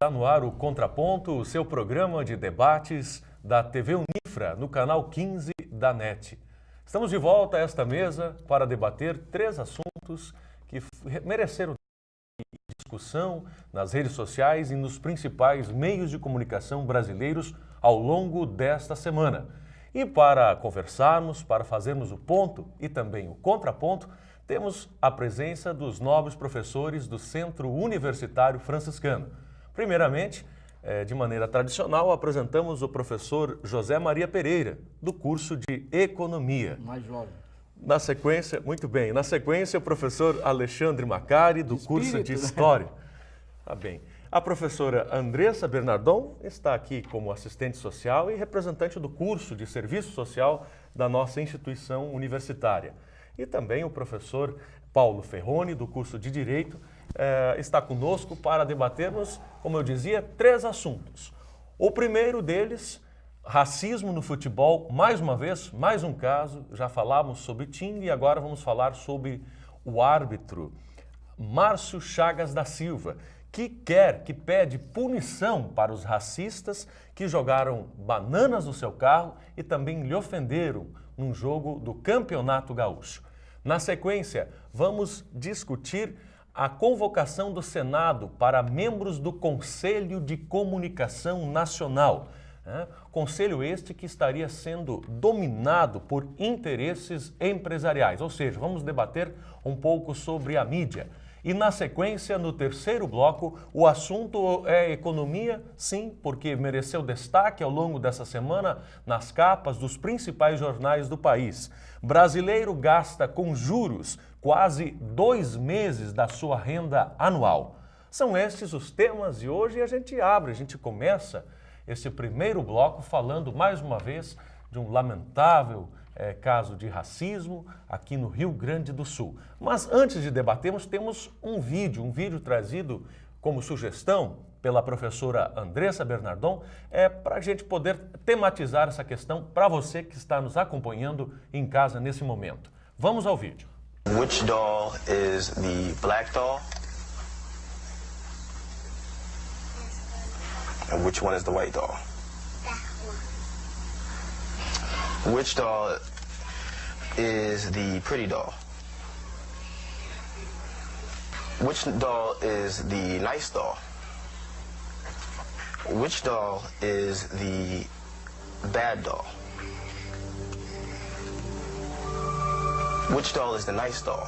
Está no ar o Contraponto, o seu programa de debates da TV Unifra, no canal 15 da NET. Estamos de volta a esta mesa para debater 3 assuntos que mereceram discussão nas redes sociais e nos principais meios de comunicação brasileiros ao longo desta semana. E para conversarmos, para fazermos o ponto e também o contraponto, temos a presença dos nobres professores do Centro Universitário Franciscano. Primeiramente, de maneira tradicional, apresentamos o professor José Maria Pereira, do curso de Economia. Mais jovem. Na sequência, muito bem, na sequência o professor Alexandre Macari, do curso de História. Tá bem. A professora Andressa Bernardon está aqui como assistente social e representante do curso de Serviço Social da nossa instituição universitária. E também o professor Paulo Ferroni, do curso de Direito, está conosco para debatermos, como eu dizia, 3 assuntos. O primeiro deles, racismo no futebol, mais uma vez, mais um caso. Já falamos sobre Ting e agora vamos falar sobre o árbitro Márcio Chagas da Silva, que pede punição para os racistas que jogaram bananas no seu carro e também lhe ofenderam num jogo do Campeonato Gaúcho. Na sequência, vamos discutir a convocação do Senado para membros do Conselho de Comunicação Nacional. Conselho este que estaria sendo dominado por interesses empresariais, ou seja, vamos debater um pouco sobre a mídia. E na sequência, no terceiro bloco, o assunto é economia, sim, porque mereceu destaque ao longo dessa semana nas capas dos principais jornais do país. Brasileiro gasta com juros quase 2 meses da sua renda anual. São estes os temas e hoje a gente começa esse primeiro bloco falando mais uma vez de um lamentável caso de racismo aqui no Rio Grande do Sul. Mas antes de debatermos, temos um vídeo trazido como sugestão pela professora Andressa Bernardon, para a gente poder tematizar essa questão para você que está nos acompanhando em casa nesse momento. Vamos ao vídeo. Which doll is the black doll? And which one is the white doll? Which doll is the pretty doll? Which doll is the nice doll? Which doll is the bad doll? Which doll is the nice doll?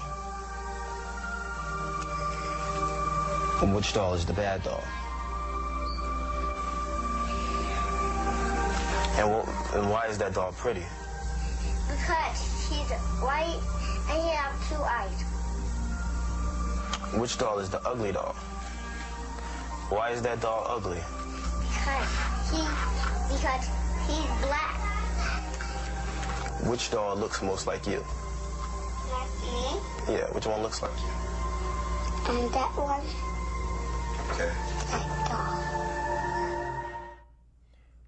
And which doll is the bad doll? And why is that doll pretty? Because she's white and she has 2 eyes. Which doll is the ugly doll? Why is that doll ugly? Because he's black. Which doll looks most like you? Like me. Yeah, which one looks like you? And that one. Okay. That doll.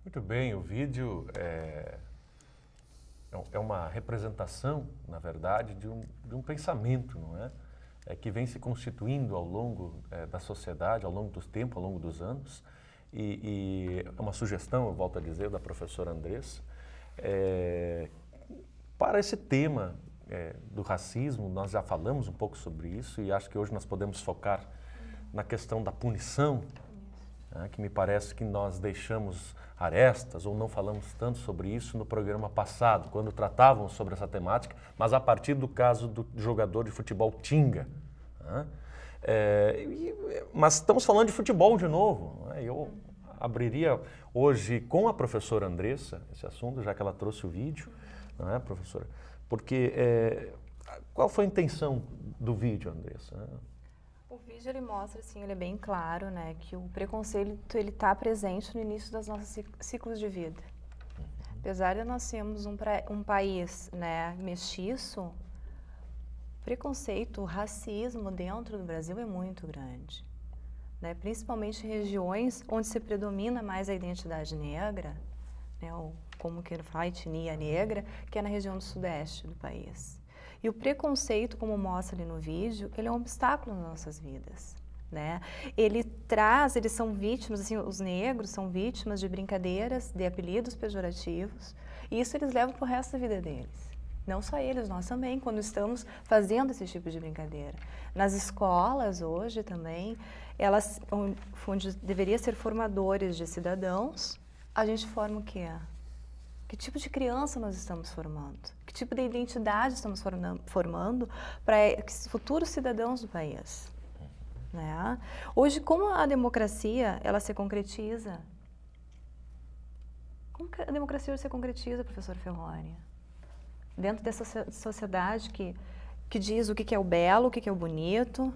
Muito bem, o vídeo é uma representação, na verdade, de um pensamento, não é? Que vem se constituindo ao longo da sociedade, ao longo do tempo, ao longo dos anos. E é uma sugestão, eu volto a dizer, da professora Andressa, para esse tema do racismo. Nós já falamos um pouco sobre isso e acho que hoje nós podemos focar na questão da punição, que me parece que nós deixamos arestas ou não falamos tanto sobre isso no programa passado, quando tratávamos sobre essa temática, mas a partir do caso do jogador de futebol Tinga. Mas estamos falando de futebol de novo. Eu abriria hoje com a professora Andressa esse assunto, já que ela trouxe o vídeo, não é, professora? Porque qual foi a intenção do vídeo, Andressa? O vídeo ele mostra, assim, ele é bem claro, né, que o preconceito ele está presente no início dos nossos ciclos de vida. Apesar de nós sermos um país, né, mestiço, preconceito, racismo dentro do Brasil é muito grande, né, principalmente em regiões onde se predomina mais a identidade negra, né, ou como que ele fala, etnia negra, que é na região do sudeste do país. E o preconceito, como mostra ali no vídeo, ele é um obstáculo nas nossas vidas, né? Eles são vítimas, assim, os negros são vítimas de brincadeiras, de apelidos pejorativos, e isso eles levam para o resto da vida deles. Não só eles, nós também, quando estamos fazendo esse tipo de brincadeira. Nas escolas, hoje também, elas, onde deveria ser formadores de cidadãos, a gente forma o quê? Que tipo de criança nós estamos formando? Que tipo de identidade estamos formando para os futuros cidadãos do país? Né? Hoje, como a democracia, ela se concretiza? Como que a democracia hoje se concretiza, professor Ferroni? Dentro dessa sociedade que diz o que é o belo, o que é o bonito.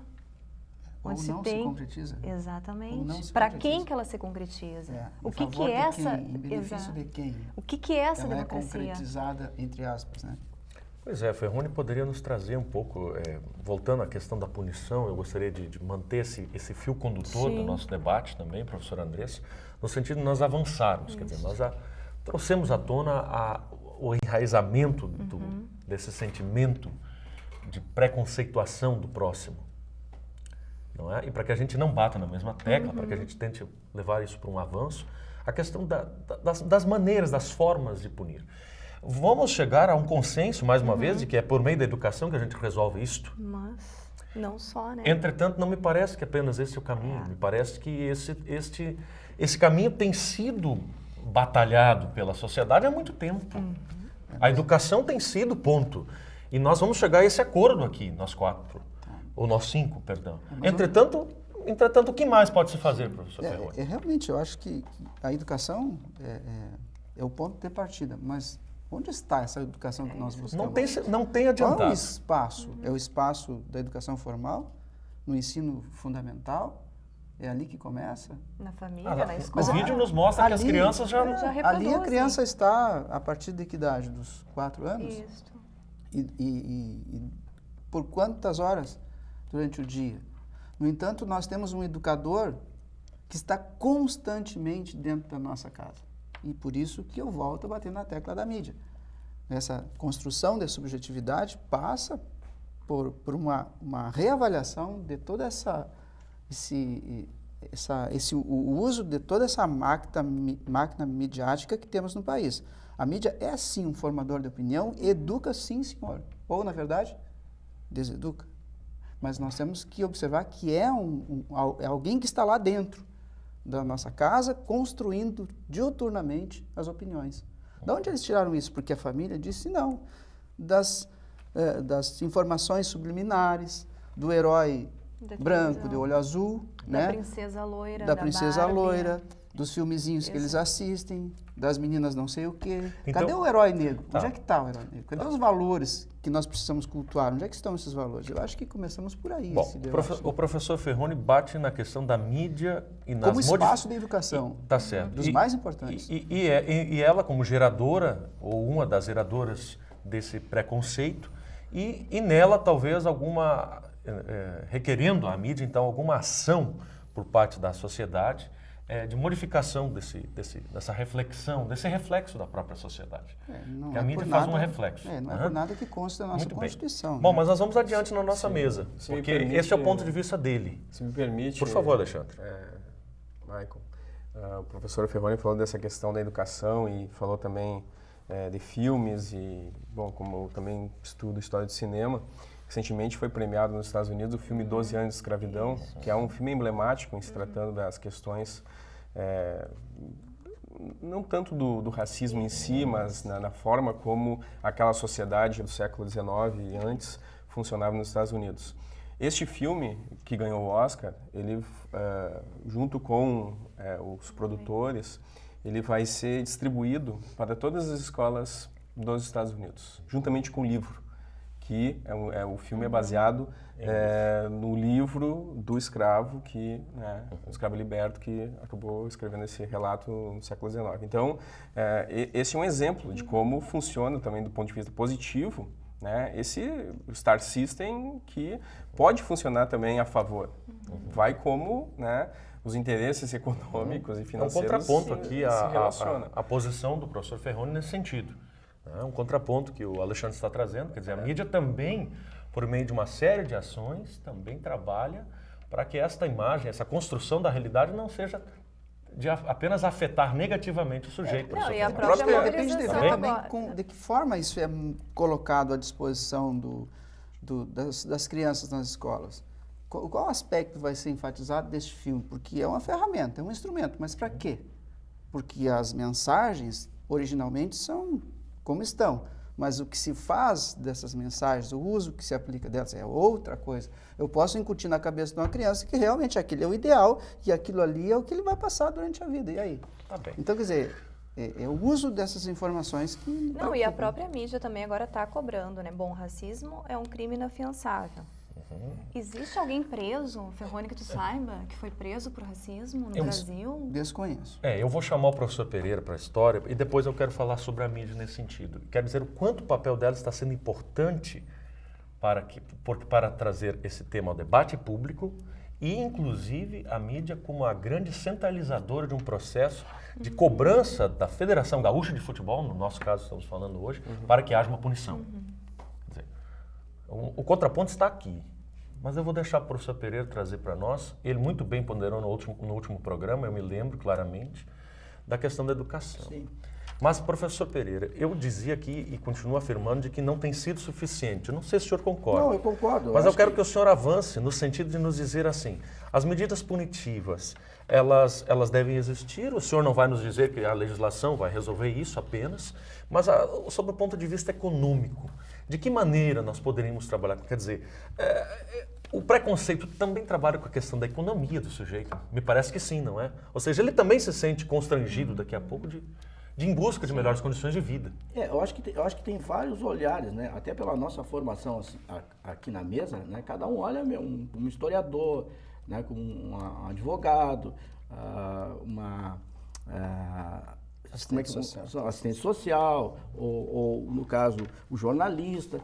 Onde se concretiza. Exatamente. Para quem que ela se concretiza? O que é essa... Em benefício de quem? O que é essa democracia? Ela é concretizada, entre aspas, né? Pois é, Ferroni poderia nos trazer um pouco, voltando à questão da punição, eu gostaria de manter esse fio condutor do nosso debate também, professora Andressa, no sentido de nós avançarmos, quer dizer, nós trouxemos à tona o enraizamento desse sentimento de preconceituação do próximo, não é? E para que a gente não bata na mesma tecla, para que a gente tente levar isso para um avanço, a questão das maneiras, das formas de punir. Vamos chegar a um consenso, mais uma vez, de que é por meio da educação que a gente resolve isto? Mas não só, né? Entretanto, não me parece que apenas esse é o caminho. Me parece que esse caminho tem sido batalhado pela sociedade há muito tempo. A educação tem sido ponto. E nós vamos chegar a esse acordo aqui, nós 4. Ou nós 5, perdão. Entretanto, o que mais pode se fazer, professor Ferroni? Realmente, eu acho que a educação é o ponto de partida, mas onde está essa educação que nós buscamos? Não tem adiantado. Qual é o espaço? É o espaço da educação formal, no ensino fundamental? É ali que começa? Na família, na escola. O vídeo nos mostra que as crianças já reproduzem. Ali a criança está a partir de que idade? Dos 4 anos? Isso. E por quantas horas durante o dia? No entanto, nós temos um educador que está constantemente dentro da nossa casa. E por isso que eu volto a bater na tecla da mídia. Essa construção de subjetividade passa por uma reavaliação de toda o uso de toda essa máquina midiática que temos no país. A mídia é sim um formador de opinião, educa sim, senhor. Ou, na verdade, deseduca. Mas nós temos que observar que é alguém que está lá dentro da nossa casa, construindo diuturnamente as opiniões. De onde eles tiraram isso? Porque a família disse não. Das informações subliminares, do herói branco de olho azul, da princesa loira, da princesa loira, dos filmezinhos que eles assistem, das meninas não sei o quê. Então, cadê o herói negro? Onde é que está o herói negro? Cadê os valores que nós precisamos cultuar? Onde é que estão esses valores? Eu acho que começamos por aí. Bom, o professor Ferroni bate na questão da mídia e nas como espaço de educação. Tá certo. Dos mais importantes. E ela, como geradora, ou uma das geradoras desse preconceito, e nela talvez requerendo à mídia, então, alguma ação por parte da sociedade de modificação dessa reflexão, desse reflexo da própria sociedade. A mídia faz um reflexo. Não é por nada que consta da nossa Constituição. Bom, mas nós vamos adiante na nossa mesa, porque esse é o ponto de vista dele. Se me permite... Por favor, Alexandre. Michael, o professor Ferroni falou dessa questão da educação e falou também de filmes e, bom, como eu também estudo história de cinema, recentemente foi premiado nos Estados Unidos o filme 12 anos de escravidão, que é um filme emblemático em se tratando das questões, não tanto do racismo em si, mas na forma como aquela sociedade do século XIX e antes funcionava nos Estados Unidos. Este filme, que ganhou o Oscar, ele, junto com os produtores, ele vai ser distribuído para todas as escolas dos Estados Unidos, juntamente com o livro, que o filme é baseado no livro do escravo, o escravo liberto, que acabou escrevendo esse relato no século XIX. Então, esse é um exemplo de como funciona também do ponto de vista positivo, esse Star System que pode funcionar também a favor. Vai como os interesses econômicos e financeiros É um contraponto aqui a posição do professor Ferroni nesse sentido. É um contraponto que o Alexandre está trazendo, quer dizer, a mídia também, por meio de uma série de ações, também trabalha para que esta imagem, essa construção da realidade não seja de apenas afetar negativamente o sujeito. Não, e a Depende mobilização também agora. de que forma isso é colocado à disposição das crianças nas escolas. Qual aspecto vai ser enfatizado deste filme? Porque é uma ferramenta, é um instrumento, mas para quê? Porque as mensagens originalmente são como estão, mas o que se faz dessas mensagens, o uso que se aplica delas é outra coisa. Eu posso incutir na cabeça de uma criança que realmente aquilo é o ideal e aquilo ali é o que ele vai passar durante a vida. E aí? Tá bem. Então, quer dizer, é o uso dessas informações que... Não, e a própria mídia também agora está cobrando, né? Bom, racismo é um crime inafiançável. Existe alguém preso, Ferroni, que tu saiba, que foi preso por racismo no Brasil? Desconheço. Eu vou chamar o professor Pereira para a história e depois eu quero falar sobre a mídia nesse sentido. Quero dizer o quanto o papel dela está sendo importante para trazer esse tema ao debate público e, inclusive, a mídia como a grande centralizadora de um processo de cobrança da Federação Gaúcha de Futebol, no nosso caso estamos falando hoje, para que haja uma punição. Quer dizer, o contraponto está aqui. Mas eu vou deixar o professor Pereira trazer para nós, ele muito bem ponderou no último programa, eu me lembro claramente, da questão da educação. Sim. Mas, professor Pereira, eu dizia aqui e continuo afirmando de que não tem sido suficiente. Eu não sei se o senhor concorda. Não, eu concordo. Mas eu quero que o senhor avance no sentido de nos dizer assim, as medidas punitivas, elas devem existir, o senhor não vai nos dizer que a legislação vai resolver isso apenas, mas sob o ponto de vista econômico, de que maneira nós poderíamos trabalhar? Quer dizer, o preconceito também trabalha com a questão da economia do sujeito. Me parece que sim, não é? Ou seja, ele também se sente constrangido daqui a pouco de em busca de melhores condições de vida. Eu acho que tem vários olhares, né? Até pela nossa formação assim, aqui na mesa, né? Cada um olha um historiador, né? Com um advogado, assistente social, ou no caso o jornalista.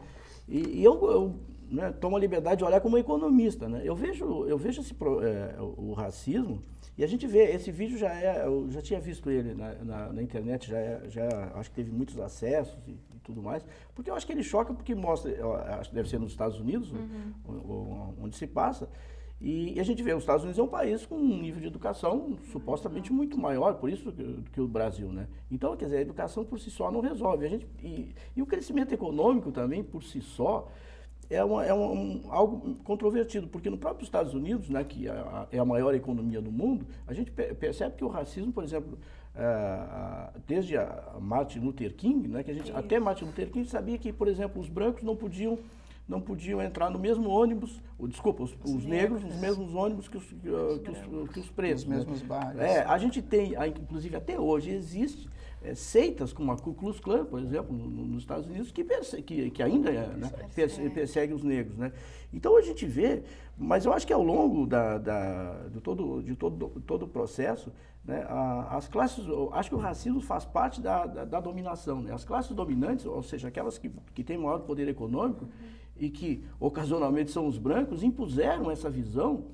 E eu né, tomo a liberdade de olhar como economista, né? Eu vejo o racismo. E a gente vê, esse vídeo eu já tinha visto ele na internet, acho que teve muitos acessos e tudo mais, porque eu acho que ele choca porque mostra, acho que deve ser nos Estados Unidos, onde se passa, e a gente vê, os Estados Unidos é um país com um nível de educação supostamente muito maior, por isso que o Brasil, né? Então, quer dizer, a educação por si só não resolve. E o crescimento econômico também, por si só, é algo controvertido, porque no próprio Estados Unidos, né, que é a maior economia do mundo, a gente percebe que o racismo, por exemplo, desde a Martin Luther King, né, até Martin Luther King sabia que, por exemplo, os brancos não podiam entrar no mesmo ônibus, os negros nos mesmos ônibus que os pretos. Os mesmos bares. A gente tem, inclusive até hoje existe, seitas como a Ku Klux Klan, por exemplo, nos Estados Unidos, que ainda né, persegue os negros. Né? Então a gente vê, mas eu acho que ao longo de todo o processo, né, as classes, acho que o racismo faz parte da dominação. Né? As classes dominantes, ou seja, aquelas que têm maior poder econômico e que ocasionalmente são os brancos, impuseram essa visão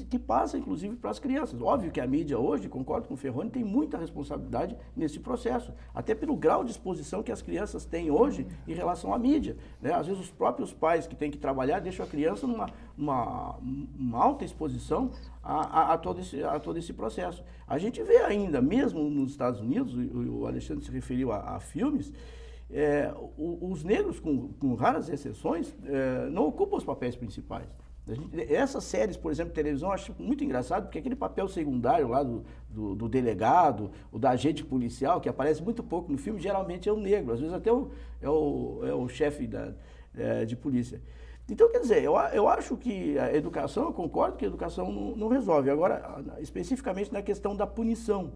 que passa, inclusive, para as crianças. Óbvio que a mídia hoje, concordo com o Ferroni, tem muita responsabilidade nesse processo, até pelo grau de exposição que as crianças têm hoje em relação à mídia. Né? Às vezes os próprios pais que têm que trabalhar deixam a criança numa alta exposição a todo esse processo. A gente vê ainda, mesmo nos Estados Unidos, o Alexandre se referiu a filmes, os negros, com raras exceções, não ocupam os papéis principais. Essas séries, por exemplo, de televisão, eu acho muito engraçado, porque aquele papel secundário lá do delegado, o da agente policial, que aparece muito pouco no filme, geralmente é o negro, às vezes até é o chefe de polícia. Então, quer dizer, eu acho que a educação, eu concordo que a educação não resolve. Agora, especificamente na questão da punição.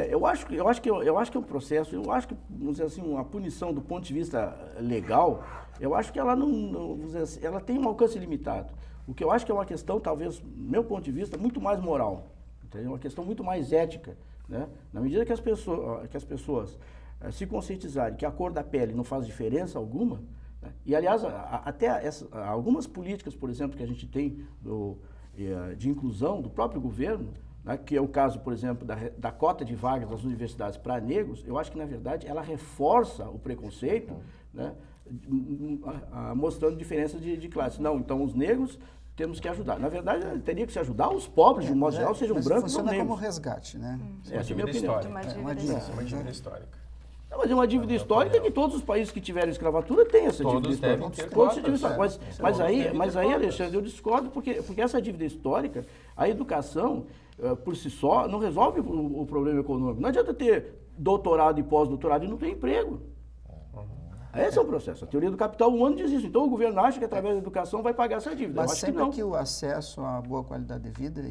Eu acho que é um processo, eu acho que, vamos dizer assim, uma punição do ponto de vista legal, eu acho que ela vamos dizer assim, ela tem um alcance limitado. O que eu acho que é uma questão, talvez, do meu ponto de vista, muito mais moral, entendeu? Uma questão muito mais ética, né? Na medida que as pessoas se conscientizarem que a cor da pele não faz diferença alguma, né? E, aliás, até algumas políticas, por exemplo, que a gente tem de inclusão do próprio governo, né, que é o caso, por exemplo, da cota de vagas das universidades para negros, eu acho que, na verdade, ela reforça o preconceito, né, mostrando diferença de classe. Não, então os negros temos que ajudar. Na verdade, teria que se ajudar os pobres, de um modo geral, sejam brancos ou funciona negros. como resgate, né? Essa é a minha opinião. Uma dívida histórica. Não, mas é uma dívida histórica que todos os países que tiveram escravatura têm essa dívida histórica. Devem ter Todos têm cotas, dívida histórica. Mas aí, Alexandre, eu discordo, porque essa dívida histórica, a educação, por si só, não resolve o problema econômico. Não adianta ter doutorado e pós-doutorado e não ter emprego. Esse é o processo. A teoria do capital humano diz isso. Então o governo acha que através da educação vai pagar essa dívida. Mas eu acho sempre que não. que o acesso a boa qualidade de vida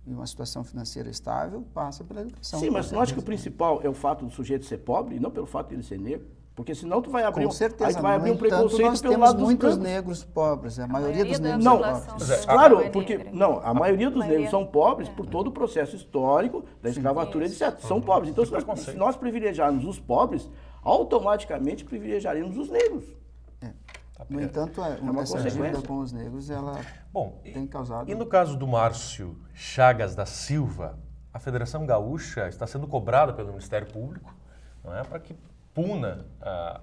e uma situação financeira estável passa pela educação. Sim, mas não acho que o principal é o fato do sujeito ser pobre e não pelo fato de ele ser negro? Porque senão tu vai abrir, Com certeza, aí tu vai abrir um no entanto, preconceito nós pelo temos lado dos muitos brancos. negros pobres, a maioria dos negros Não, são pobres. claro, porque a maioria dos negros são pobres por todo o processo histórico da escravatura, etc. São pobres. Então, se nós privilegiarmos os pobres, automaticamente privilegiaremos os negros. No entanto, essa dívida com os negros, ela tem causado... E no caso do Márcio Chagas da Silva, a Federação Gaúcha está sendo cobrada pelo Ministério Público, não é, para que puna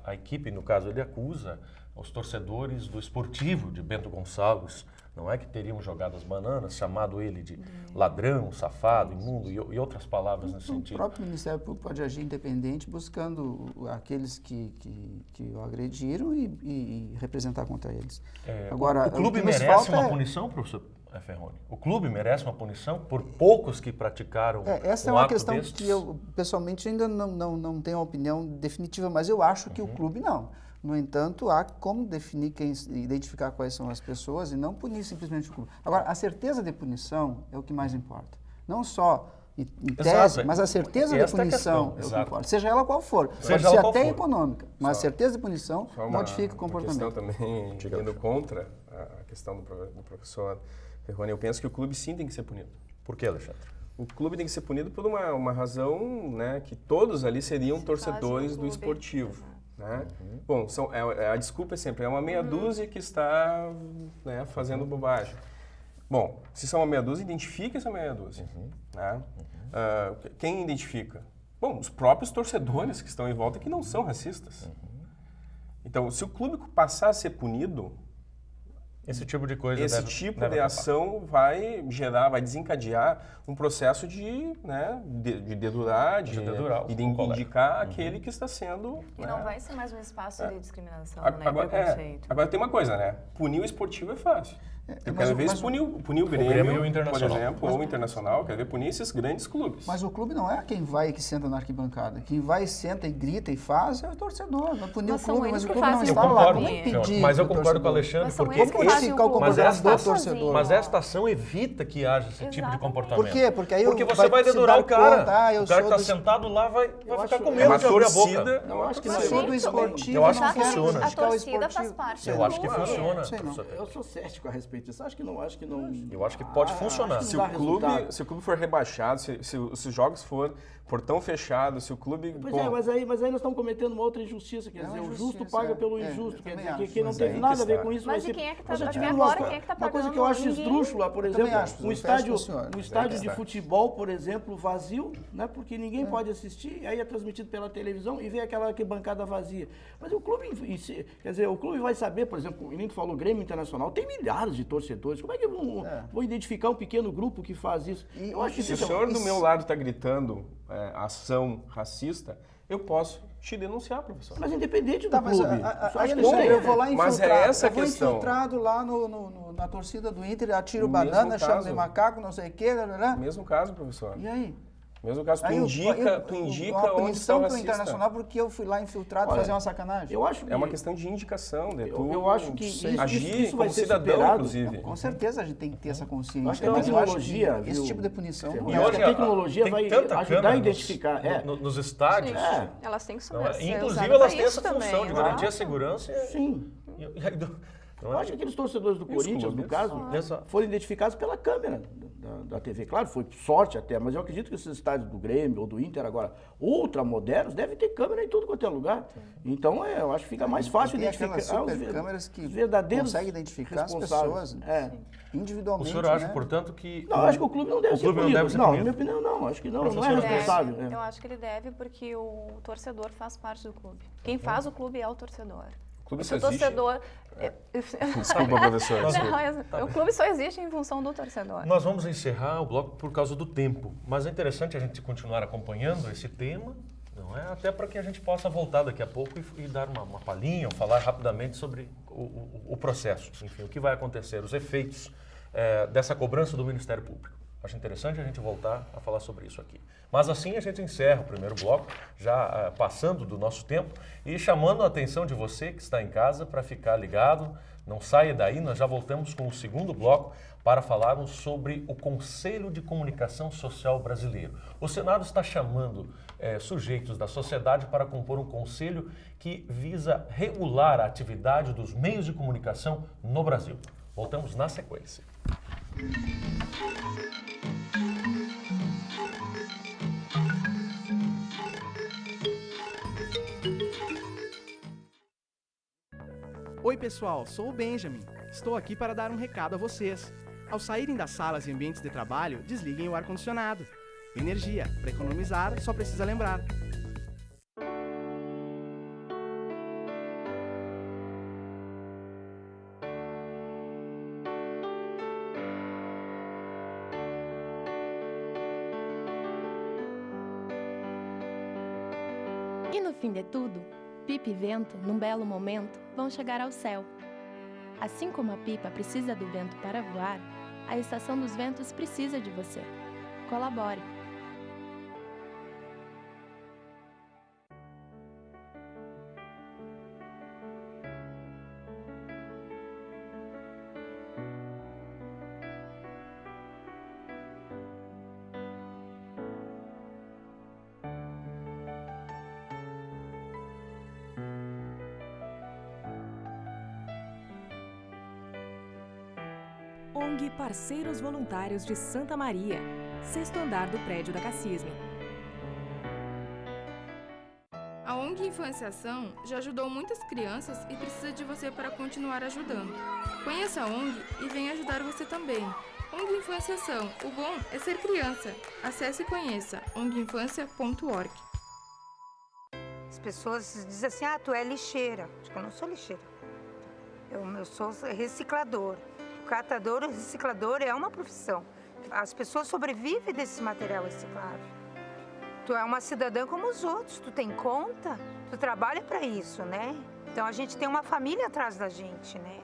a equipe, no caso ele acusa os torcedores do Esportivo de Bento Gonçalves, não é, que teriam jogado as bananas, chamado ele de ladrão, safado, imundo e outras palavras nesse sentido. O próprio Ministério Público pode agir independente, buscando aqueles que o agrediram e representar contra eles. Agora, o clube merece uma punição, professor Ferroni? O clube merece uma punição por poucos que praticaram essa é uma questão que eu, pessoalmente, ainda não tenho uma opinião definitiva, mas eu acho que o clube não. No entanto, há como definir identificar quais são as pessoas e não punir simplesmente o clube. Agora, a certeza de punição é o que mais importa. Não só em tese, mas a certeza de punição é o que importa. Seja ela qual for. Pode ser até econômica, mas a certeza de punição modifica o comportamento. Uma questão também, indo contra a questão do professor Ferroni, eu penso que o clube sim tem que ser punido. Por que, Alexandre? O clube tem que ser punido por uma razão, né, que todos ali seriam torcedores do Esportivo. Né? Bom, a desculpa é sempre, é uma meia dúzia que está, né, fazendo bobagem. Bom, se são uma meia dúzia, identifica essa meia dúzia. Né? Quem identifica? Bom, os próprios torcedores que estão em volta que não são racistas. Então, se o clube passar a ser punido, esse tipo de coisa deve ação vai desencadear um processo de dedurar, de indicar aquele que está sendo... E não vai ser mais um espaço de discriminação, preconceito. Agora tem uma coisa, né? Punir o Esportivo é fácil. Eu quero ver punir o Grêmio, por exemplo, ou o Internacional, quero ver punir esses grandes clubes. Mas o clube não é quem vai e que senta na arquibancada. Quem vai, senta e grita e faz é o torcedor. Vai punir o clube, mas o clube não está lá. Não é impedir. Mas eu concordo com o Alexandre, porque mas esta ação evita que haja esse tipo de comportamento. Por quê? Porque você vai dedurar o cara. O cara que está sentado lá vai ficar com medo de abrir a boca. Eu acho que eu sou do esportivo. Eu acho que funciona. A torcida faz parte. Eu acho que funciona. Eu sou cético a respeito disso. Acho que não. Eu acho que pode funcionar. Se o clube for rebaixado, se os jogos for tão fechados, se o clube... Mas aí nós estamos cometendo uma outra injustiça, quer dizer, o justo paga pelo injusto, quer dizer, que não teve nada a ver com isso. Mas e quem é que está pagando? Uma coisa que eu acho esdrúxula, por exemplo, um estádio de futebol, por exemplo, vazio, né, porque ninguém pode assistir, aí é transmitido pela televisão e vê aquela bancada vazia. Mas o clube, quer dizer, o clube vai saber, por exemplo, o Lindo falou, Grêmio Internacional, tem milhares de torcedores, como é que eu vou identificar um pequeno grupo que faz isso? Se o senhor do meu lado está gritando ação racista, eu posso te denunciar, professor. Mas independente do clube. Eu vou lá infiltrado. Mas é essa a questão. questão. Infiltrado lá na torcida do Inter, atiro banana, chamo de macaco, não sei o quê. Mesmo caso, professor. E aí? Mesmo caso, tu indica onde está o racista. Internacional porque eu fui lá infiltrado fazer uma sacanagem. Eu acho que é uma questão de indicação, de tu eu acho que agir como cidadão, superado, inclusive. Com certeza a gente tem que ter essa consciência. Acho que a tecnologia, esse tipo de punição. E hoje a tecnologia vai ajudar a identificar. Nos estádios. Elas têm que ser inclusive elas têm essa função de garantir a segurança. Sim. Não Eu é? acho que aqueles torcedores do Corinthians, no caso, Exato. foram identificados pela câmera da TV. Claro, foi sorte até, mas eu acredito que esses estádios do Grêmio ou do Inter agora, ultramodernos, devem ter câmera em tudo quanto é lugar. Então, eu acho que fica mais fácil Tem identificar aquelas super câmeras que verdadeiros conseguem identificar as responsáveis. pessoas O individualmente. senhor acha, né? portanto, que... Não, eu acho que o clube não deve o ser clube não punido. deve ser Não, na punido. minha opinião, não. Acho que não é Professor, responsável. Eu acho que ele deve porque o torcedor faz parte do clube. Quem faz o clube é o torcedor. O clube Se só o existe... torcedor... Desculpa, professor. Não, o clube só existe em função do torcedor. Nós vamos encerrar o bloco por causa do tempo, mas é interessante a gente continuar acompanhando esse tema, não é? Até para que a gente possa voltar daqui a pouco e dar uma palhinha, ou falar rapidamente sobre o processo, enfim, o que vai acontecer, os efeitos dessa cobrança do Ministério Público. Acho interessante a gente voltar a falar sobre isso aqui. Mas assim a gente encerra o primeiro bloco, já passando do nosso tempo e chamando a atenção de você que está em casa para ficar ligado. Não saia daí, nós já voltamos com o segundo bloco para falarmos sobre o Conselho de Comunicação Social Brasileiro. O Senado está chamando sujeitos da sociedade para compor um conselho que visa regular a atividade dos meios de comunicação no Brasil. Voltamos na sequência. Oi pessoal, sou o Benjamin. Estou aqui para dar um recado a vocês. Ao saírem das salas e ambientes de trabalho, desliguem o ar-condicionado. Energia, para economizar, só precisa lembrar. E no fim de tudo, pipa e vento, num belo momento, vão chegar ao céu. Assim como a pipa precisa do vento para voar, a Estação dos Ventos precisa de você. Colabore! ONG Parceiros Voluntários de Santa Maria, 6º andar do prédio da Cassisme. A ONG Infância-Ação já ajudou muitas crianças e precisa de você para continuar ajudando. Conheça a ONG e venha ajudar você também. ONG Infância-Ação, o bom é ser criança. Acesse e conheça onginfancia.org. As pessoas dizem assim, tu é lixeira. Acho que eu não sou lixeira. Eu sou reciclador. Catador ou reciclador é uma profissão. As pessoas sobrevivem desse material reciclável. Tu é uma cidadã como os outros, tu tem conta, tu trabalha para isso, né? Então a gente tem uma família atrás da gente, né?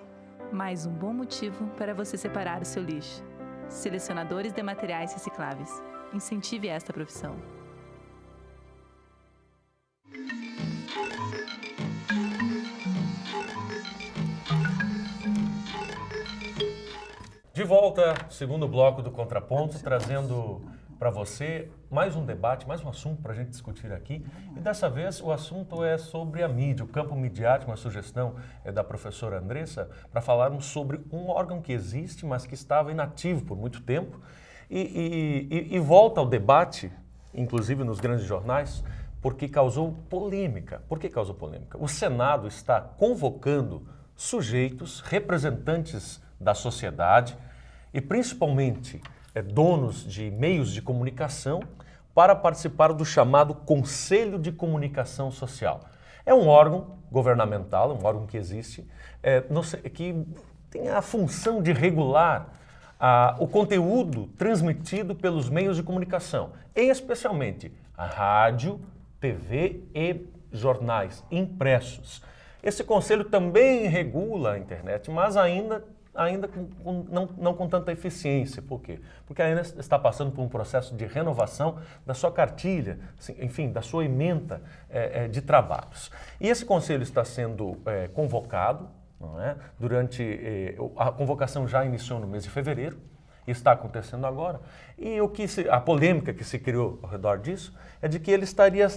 Mais um bom motivo para você separar o seu lixo. Selecionadores de materiais recicláveis. Incentive esta profissão. De volta, segundo bloco do Contraponto, trazendo para você mais um debate, mais um assunto para a gente discutir aqui. E dessa vez o assunto é sobre a mídia, o campo midiático. Uma sugestão é da professora Andressa para falarmos sobre um órgão que existe, mas que estava inativo por muito tempo e volta ao debate, inclusive nos grandes jornais, porque causou polêmica. Por que causou polêmica? O Senado está convocando sujeitos, representantes da sociedade e principalmente donos de meios de comunicação para participar do chamado Conselho de Comunicação Social. É um órgão governamental, um órgão que existe, que tem a função de regular o conteúdo transmitido pelos meios de comunicação, em especialmente a rádio, TV e jornais impressos. Esse conselho também regula a internet, mas ainda não com tanta eficiência. Por quê? Porque ainda está passando por um processo de renovação da sua cartilha, enfim, da sua ementa de trabalhos. E esse conselho está sendo convocado, não é? A convocação já iniciou no mês de fevereiro, está acontecendo agora, e a polêmica que se criou ao redor disso é de que ele estaria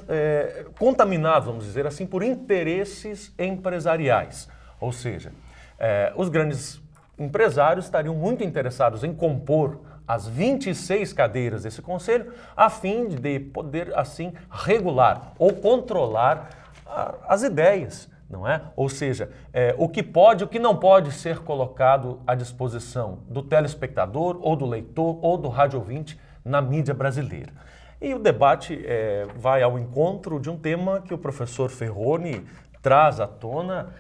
contaminado, vamos dizer assim, por interesses empresariais, ou seja, Os grandes empresários estariam muito interessados em compor as 26 cadeiras desse conselho, a fim de poder, assim, regular ou controlar as ideias, não é? Ou seja, o que pode e o que não pode ser colocado à disposição do telespectador, ou do leitor, ou do rádio ouvinte na mídia brasileira. E o debate vai ao encontro de um tema que o professor Ferroni traz à tona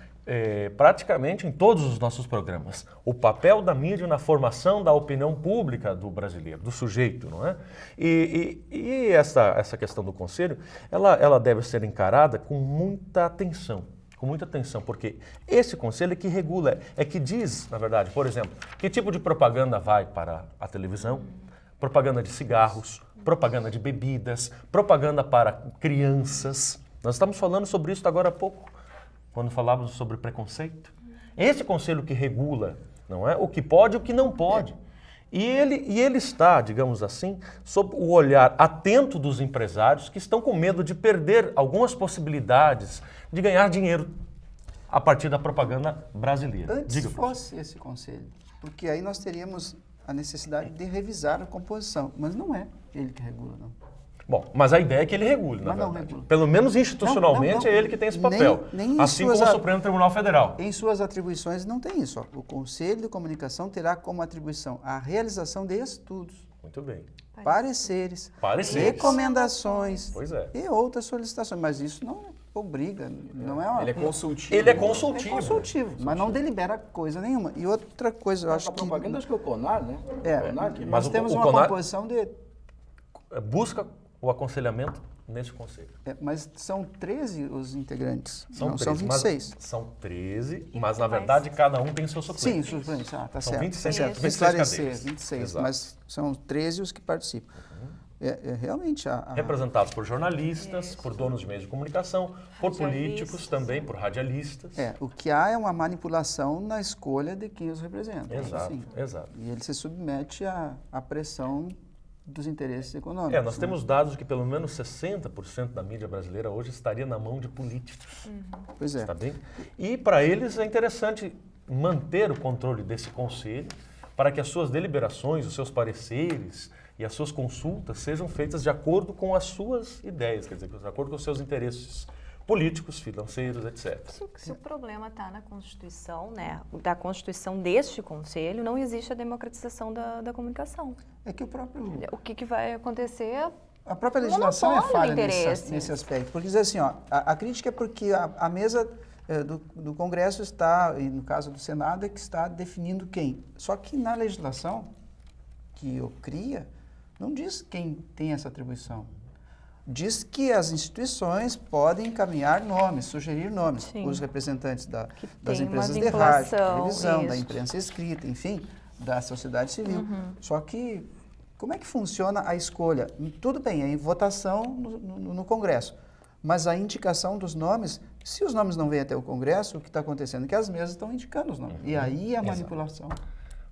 praticamente em todos os nossos programas. O papel da mídia na formação da opinião pública do brasileiro, do sujeito, não é? E essa questão do conselho, ela deve ser encarada com muita atenção, porque esse conselho é que regula, é que diz, na verdade, por exemplo, que tipo de propaganda vai para a televisão, propaganda de cigarros, propaganda de bebidas, propaganda para crianças. Nós estamos falando sobre isso agora há pouco, quando falávamos sobre preconceito. Esse conselho que regula, não é? O que pode e o que não pode. E ele está, digamos assim, sob o olhar atento dos empresários que estão com medo de perder algumas possibilidades de ganhar dinheiro a partir da propaganda brasileira. Antes fosse esse conselho, porque aí nós teríamos a necessidade de revisar a composição, mas não é ele que regula, não. Bom, mas a ideia é que ele regule, na verdade. Pelo menos institucionalmente é ele que tem esse papel, assim como o Supremo Tribunal Federal. Em suas atribuições não tem isso. O Conselho de Comunicação terá como atribuição a realização de estudos. Muito bem. Pareceres. Recomendações e outras solicitações, mas isso não obriga, não é uma... Ele é consultivo. Ele é consultivo. É consultivo, mas não delibera coisa nenhuma. E outra coisa, eu acho que... A propaganda, acho que é o CONAR, né? Mas nós temos uma composição de... Busca o aconselhamento nesse conselho. Mas são 13 os integrantes, são 26. São 13, mas na verdade cada um tem seu suplente. Sim, suplente, tá são certo. 26, Certo. 26 cadeiras. 26, Exato. mas são 13 os que participam. Realmente representados por jornalistas, por donos de meios de comunicação, por políticos também, por radialistas. O que há é uma manipulação na escolha de quem os representa. Exato, exato. E ele se submete à pressão dos interesses econômicos. Nós temos dados de que pelo menos 60% da mídia brasileira hoje estaria na mão de políticos. Pois é. Está bem? E para eles é interessante manter o controle desse conselho para que as suas deliberações, os seus pareceres e as suas consultas sejam feitas de acordo com as suas ideias, quer dizer, de acordo com os seus interesses políticos, financeiros, etc. Se o problema está na Constituição, né, da Constituição deste Conselho, não existe a democratização da comunicação. É que o próprio... O que vai acontecer... A própria legislação é falha nesse aspecto. Porque diz assim, a crítica é porque a mesa do Congresso está, e no caso do Senado, é que está definindo quem. Só que na legislação que cria, não diz quem tem essa atribuição. Diz que as instituições podem encaminhar nomes, sugerir nomes. Sim. Os representantes das empresas de rádio, televisão, da imprensa escrita, enfim, da sociedade civil. Só que, como é que funciona a escolha? Tudo bem, é em votação no Congresso, mas a indicação dos nomes, se os nomes não vêm até o Congresso, o que está acontecendo é que as mesas estão indicando os nomes. E aí a manipulação.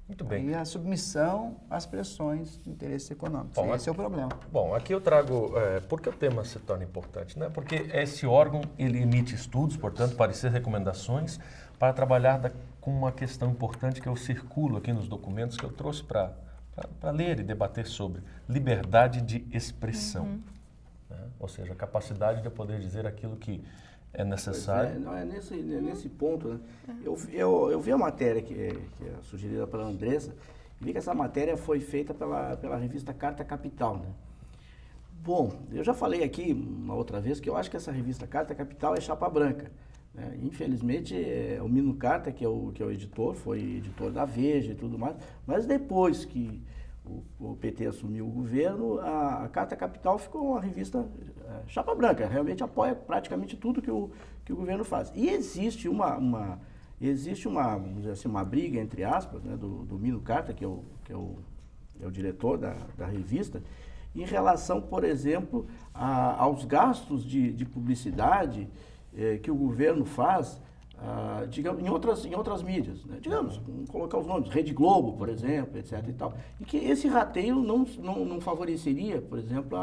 Muito bem. E a submissão às pressões de interesses econômicos. Esse é o problema. Bom, aqui eu trago... por que o tema se torna importante? Né? Porque esse órgão, ele emite estudos, portanto, parecer recomendações, para trabalhar com uma questão importante que eu circulo aqui nos documentos que eu trouxe para ler e debater sobre liberdade de expressão. Né? Ou seja, a capacidade de eu poder dizer aquilo que é necessário. Nesse ponto, né? Eu vi a matéria que é sugerida pela Andressa e vi que essa matéria foi feita pela revista Carta Capital. Né? Bom, eu já falei aqui uma outra vez que eu acho que essa revista Carta Capital é chapa branca. Né? Infelizmente, o Mino Carta, que é o editor, foi editor da Veja e tudo mais, mas depois que o PT assumiu o governo, a Carta Capital ficou uma revista chapa branca, realmente apoia praticamente tudo que o governo faz. E existe vamos dizer assim, uma briga, entre aspas, né, do Mino Carta, que é o diretor da revista, em relação, por exemplo, aos gastos de publicidade que o governo faz, digamos, em outras mídias, né? Digamos, vamos colocar os nomes, Rede Globo, por exemplo, etc. e tal. E que esse rateio não favoreceria, por exemplo,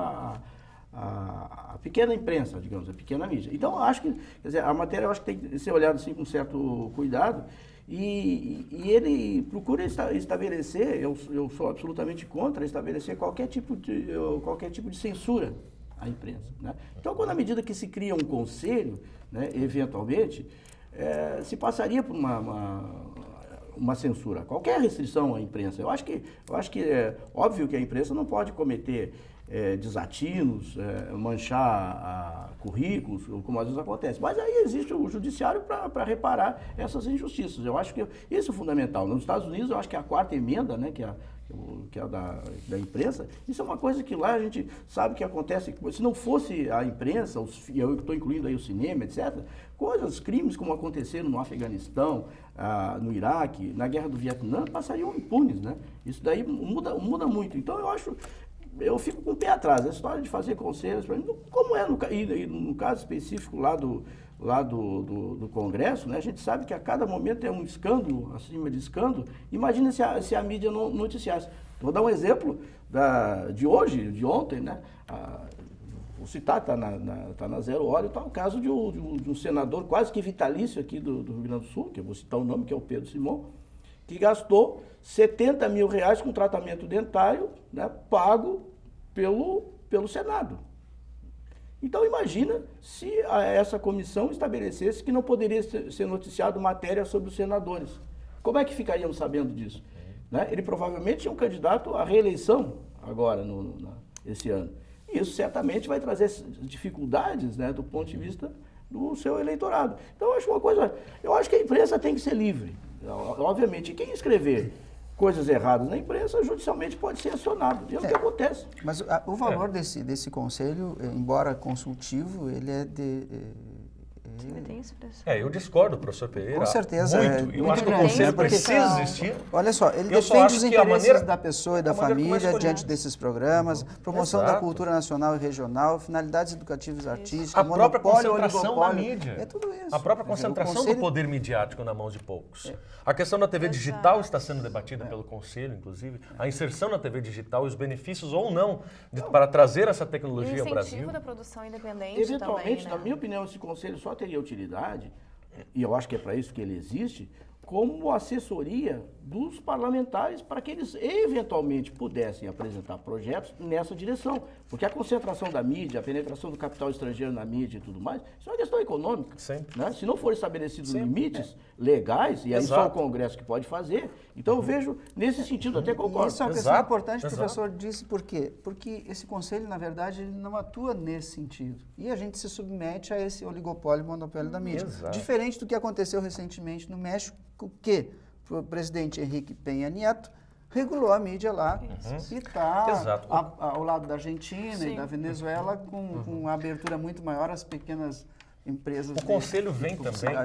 a pequena imprensa, digamos, a pequena mídia. Então, eu acho que, quer dizer, a matéria eu acho que tem que ser olhada assim com certo cuidado e ele procura estabelecer, eu sou absolutamente contra estabelecer qualquer tipo de censura à imprensa, né? Então, quando à medida que se cria um conselho, né, eventualmente, se passaria por uma censura, qualquer restrição à imprensa. Eu acho que é óbvio que a imprensa não pode cometer desatinos, manchar currículos, como às vezes acontece. Mas aí existe o judiciário para reparar essas injustiças. Eu acho que isso é fundamental. Nos Estados Unidos, eu acho que a 4ª emenda, né, que é da imprensa, isso é uma coisa que lá a gente sabe que acontece. Se não fosse a imprensa, e eu estou incluindo aí o cinema, etc., crimes como aconteceram no Afeganistão, no Iraque, na Guerra do Vietnã, passariam impunes, né? Isso daí muda muito. Então, eu fico com o pé atrás. A história de fazer conselhos, como é no caso específico lá do Congresso, né? A gente sabe que a cada momento é um escândalo, acima de escândalo. Imagina se a mídia não noticiasse. Vou dar um exemplo de hoje, de ontem, né? Vou citar, está na Zero Hora, está o caso de um senador quase que vitalício aqui do Rio Grande do Sul, que eu vou citar o nome, que é o Pedro Simão, que gastou R$70 mil com tratamento dentário, né, pago pelo Senado. Então, imagina se essa comissão estabelecesse que não poderia ser noticiado matéria sobre os senadores. Como é que ficaríamos sabendo disso? Né? Ele provavelmente é um candidato à reeleição agora, esse ano. E isso certamente vai trazer dificuldades, né, do ponto de vista do seu eleitorado. Então, eu acho que a imprensa tem que ser livre. Obviamente, quem escrever coisas erradas na imprensa, judicialmente pode ser acionado. E é o que acontece. Mas o valor desse conselho, embora consultivo, ele é de... Eu discordo, professor Pereira. Com certeza. Muito. Eu acho que o conselho precisa existir. Olha só, ele defende os interesses da pessoa e da família diante desses programas, promoção da cultura nacional e regional, finalidades educativas e artísticas, a própria concentração da mídia. É tudo isso. A própria concentração do poder midiático na mão de poucos. A questão da TV digital está sendo debatida pelo Conselho, inclusive. A inserção na TV digital e os benefícios ou não para trazer essa tecnologia ao Brasil. O incentivo da produção independente eventualmente, também, na minha opinião, esse Conselho só teria utilidade, e eu acho que é para isso que ele existe, como assessoria dos parlamentares para que eles eventualmente pudessem apresentar projetos nessa direção. Porque a concentração da mídia, a penetração do capital estrangeiro na mídia e tudo mais, isso é uma questão econômica. Né? Se não forem estabelecidos limites legais, e aí só o Congresso que pode fazer, então eu vejo nesse sentido, até concordo. Isso é uma questão importante que o professor disse, por quê? Porque esse Conselho, na verdade, ele não atua nesse sentido. E a gente se submete a esse oligopólio e monopólio da mídia. Diferente do que aconteceu recentemente no México, que o presidente Henrique Peña Nieto regulou a mídia lá e está ao lado da Argentina e da Venezuela com uma abertura muito maior às pequenas empresas. O Conselho vem também,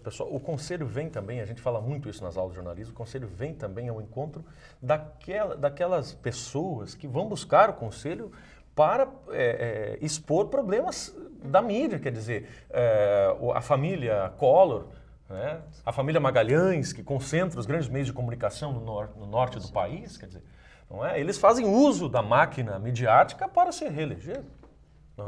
pessoal, o Conselho vem também, a gente fala muito isso nas aulas de jornalismo, o Conselho vem também ao encontro daquelas pessoas que vão buscar o Conselho para expor problemas da mídia, quer dizer, a família Collor, né? A família Magalhães, que concentra os grandes meios de comunicação no norte do país, quer dizer, não é? Eles fazem uso da máquina midiática para se reeleger.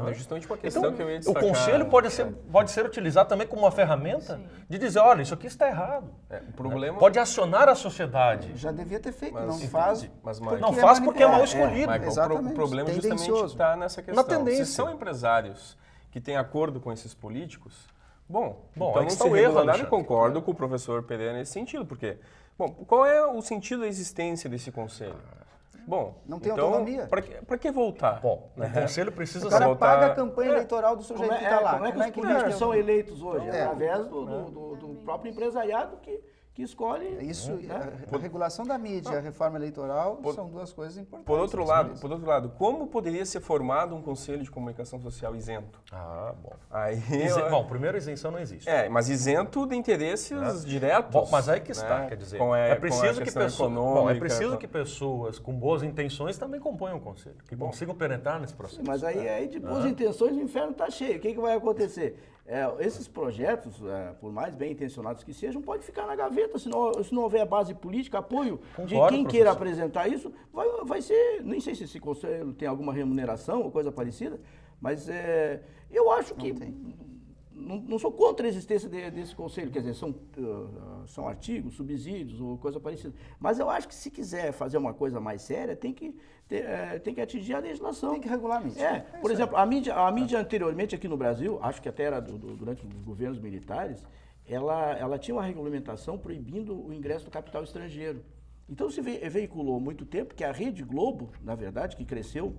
É justamente uma questão que eu ia destacar. O Conselho pode ser utilizado também como uma ferramenta de dizer, olha, isso aqui está errado. O problema... Pode acionar a sociedade. Já devia ter feito, não faz. Não faz porque é mal escolhido. O problema justamente está nessa questão. Na tendência. Se são empresários que têm acordo com esses políticos, então aí está o erro, eu concordo com o professor Pereira nesse sentido, porque, qual é o sentido da existência desse conselho? Não tem autonomia. Para que voltar? O Conselho precisa voltar. O cara paga a campanha eleitoral do sujeito que está lá. Como é que os políticos são eleitos hoje? Através do próprio empresariado que escolhe... Isso, a regulação da mídia e a reforma eleitoral são duas coisas importantes. Por outro lado, como poderia ser formado um Conselho de Comunicação Social isento? Primeiro, isenção não existe. Mas isento de interesses diretos. Mas aí que está, quer dizer, é preciso que pessoas com boas intenções também componham o Conselho, que consigam penetrar nesse processo. Mas aí de boas intenções o inferno está cheio. O que vai acontecer? esses projetos, por mais bem intencionados que sejam, pode ficar na gaveta, se não houver base política, apoio de quem queira apresentar isso, vai ser, nem sei se esse conselho tem alguma remuneração ou coisa parecida, mas eu acho que não sou contra a existência desse conselho, quer dizer, são artigos, subsídios ou coisa parecida, mas eu acho que se quiser fazer uma coisa mais séria, tem que atingir a legislação. Tem que regular a mídia. Por exemplo, a mídia anteriormente aqui no Brasil, acho que até era durante os governos militares, ela tinha uma regulamentação proibindo o ingresso do capital estrangeiro. Então se veiculou muito tempo que a Rede Globo, na verdade, que cresceu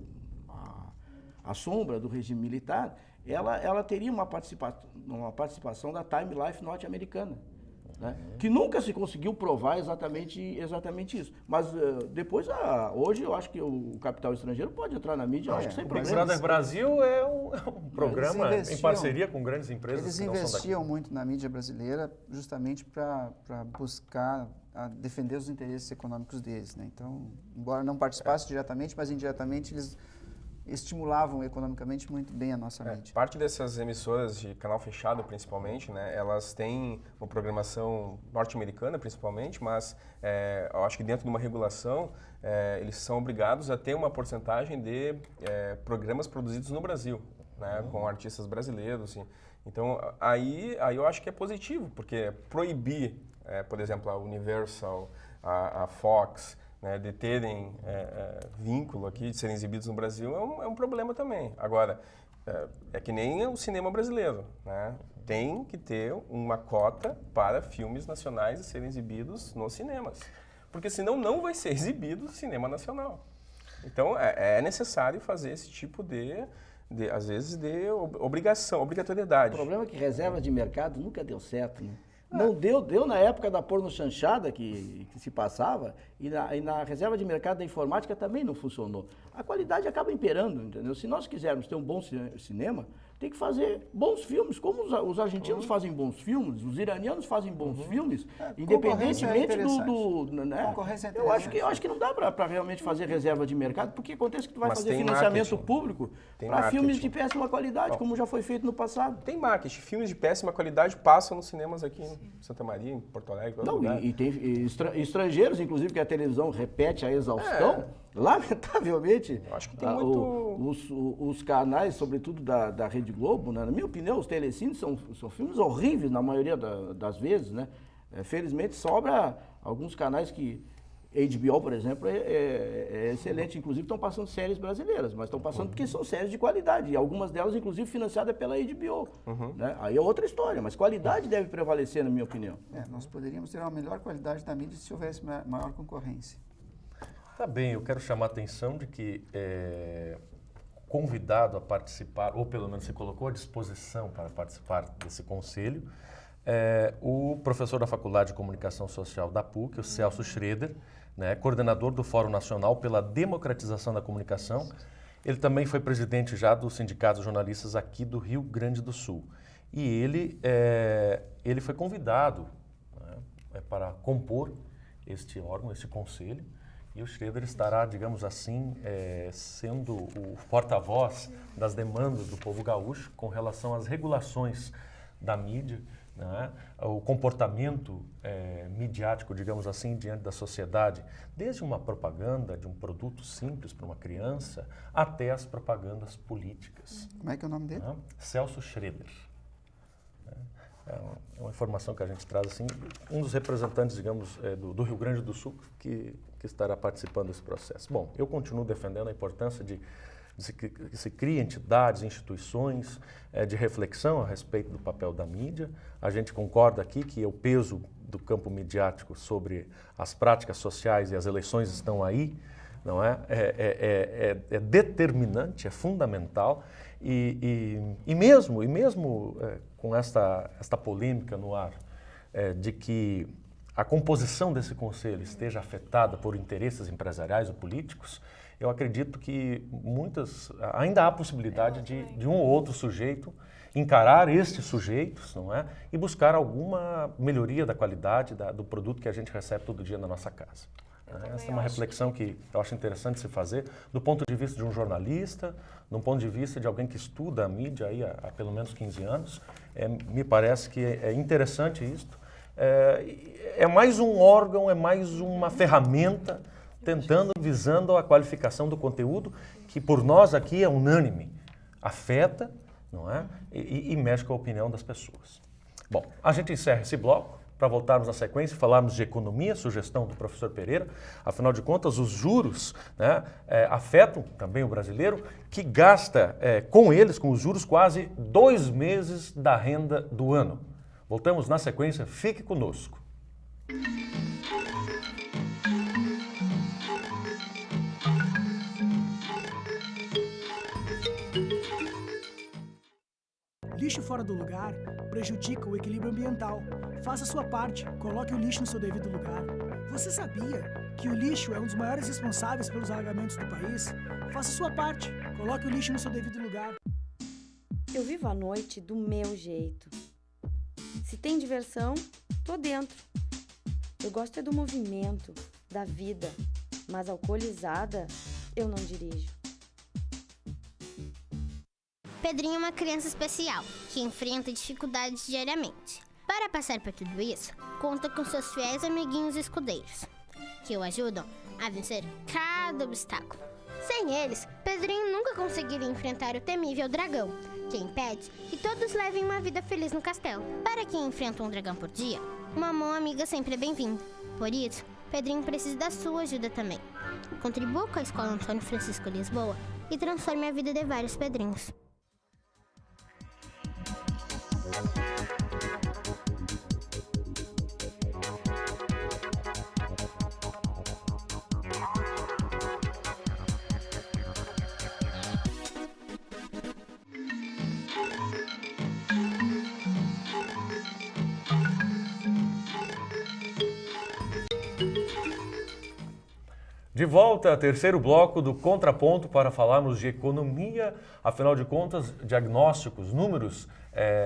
à sombra do regime militar, ela teria uma participação da Time Life norte-americana, né? Que nunca se conseguiu provar exatamente isso. Mas depois, hoje, eu acho que o capital estrangeiro pode entrar na mídia, eu acho que sem problema. O Big Brother Brasil é um programa em parceria com grandes empresas. Eles investiam muito na mídia brasileira justamente para buscar defender os interesses econômicos deles, né? Então, embora não participassem diretamente, mas indiretamente eles estimulavam economicamente muito bem a nossa mídia. Parte dessas emissoras de canal fechado, principalmente, né, elas têm uma programação norte-americana, principalmente, mas eu acho que dentro de uma regulação, eles são obrigados a ter uma porcentagem de programas produzidos no Brasil, né, com artistas brasileiros. Assim. Então, aí eu acho que é positivo, porque proibir, por exemplo, a Universal, a Fox, né, de terem vínculo aqui, de serem exibidos no Brasil, é um problema também. Agora, é que nem o cinema brasileiro, né? Tem que ter uma cota para filmes nacionais serem exibidos nos cinemas, porque senão não vai ser exibido cinema nacional. Então, é necessário fazer esse tipo às vezes, de obrigatoriedade. O problema é que reserva de mercado nunca deu certo, né? Não deu na época da porno chanchada que se passava e na reserva de mercado da informática também não funcionou. A qualidade acaba imperando, entendeu? Se nós quisermos ter um bom cinema, tem que fazer bons filmes, como os argentinos fazem bons filmes, os iranianos fazem bons filmes, independentemente né? Eu acho que não dá para realmente fazer reserva de mercado, porque acontece que tu vai fazer financiamento público para filmes de péssima qualidade, como já foi feito no passado. Tem marketing, filmes de péssima qualidade passam nos cinemas aqui em Santa Maria, em Porto Alegre. E tem estrangeiros, inclusive, que a televisão repete a exaustão. Lamentavelmente, acho que tem os canais, sobretudo da Rede Globo, né? Na minha opinião, os telecines são filmes horríveis na maioria das vezes, né? Felizmente sobra alguns canais que HBO, por exemplo, é excelente. Inclusive estão passando séries brasileiras, mas estão passando porque são séries de qualidade. E algumas delas, inclusive, financiadas pela HBO. Né? Aí é outra história, mas qualidade deve prevalecer, na minha opinião. Nós poderíamos ter uma melhor qualidade da mídia se houvesse maior concorrência. Tá bem, eu quero chamar a atenção de que convidado a participar, ou pelo menos se colocou à disposição para participar desse conselho, o professor da Faculdade de Comunicação Social da PUC, o Celso Schroeder, né, coordenador do Fórum Nacional pela Democratização da Comunicação. Ele também foi presidente já do Sindicato de Jornalistas aqui do Rio Grande do Sul. E ele foi convidado, né, para compor este órgão, este conselho. E o Schroeder estará, digamos assim, sendo o porta-voz das demandas do povo gaúcho com relação às regulações da mídia, né? O comportamento midiático, digamos assim, diante da sociedade, desde uma propaganda de um produto simples para uma criança até as propagandas políticas. Como é que é o nome dele? Celso Schroeder. É uma informação que a gente traz, assim, um dos representantes, digamos, do Rio Grande do Sul que estará participando desse processo. Bom, eu continuo defendendo a importância de que se criem entidades, instituições de reflexão a respeito do papel da mídia. A gente concorda aqui que o peso do campo midiático sobre as práticas sociais e as eleições estão aí, não é? É determinante, é fundamental. E mesmo com esta polêmica no ar de que a composição desse conselho esteja afetada por interesses empresariais ou políticos, eu acredito que ainda há possibilidade de um ou outro sujeito encarar estes sujeitos, não é? E buscar alguma melhoria da qualidade do produto que a gente recebe todo dia na nossa casa. Essa é uma reflexão que eu acho interessante se fazer, do ponto de vista de um jornalista, do ponto de vista de alguém que estuda a mídia aí há pelo menos 15 anos. Me parece que é interessante isto. É mais um órgão, é mais uma ferramenta visando a qualificação do conteúdo, que por nós aqui é unânime, afeta, não é? E mexe com a opinião das pessoas. Bom, a gente encerra esse bloco para voltarmos na sequência e falarmos de economia, sugestão do professor Pereira. Afinal de contas, os juros, né, afetam também o brasileiro, que gasta com eles, com os juros, quase 2 meses da renda do ano. Voltamos na sequência, fique conosco. Lixo fora do lugar prejudica o equilíbrio ambiental. Faça sua parte, coloque o lixo no seu devido lugar. Você sabia que o lixo é um dos maiores responsáveis pelos alagamentos do país? Faça sua parte, coloque o lixo no seu devido lugar. Eu vivo a noite do meu jeito. Se tem diversão, tô dentro. Eu gosto do movimento, da vida, mas alcoolizada, eu não dirijo. Pedrinho é uma criança especial, que enfrenta dificuldades diariamente. Para passar por tudo isso, conta com seus fiéis amiguinhos escudeiros, que o ajudam a vencer cada obstáculo. Sem eles, Pedrinho nunca conseguiria enfrentar o temível dragão, que impede que todos levem uma vida feliz no castelo. Para quem enfrenta um dragão por dia, uma mão amiga sempre é bem-vinda. Por isso, Pedrinho precisa da sua ajuda também. Contribua com a Escola Antônio Francisco Lisboa e transforme a vida de vários Pedrinhos. De volta ao terceiro bloco do Contraponto para falarmos de economia. Afinal de contas, diagnósticos, números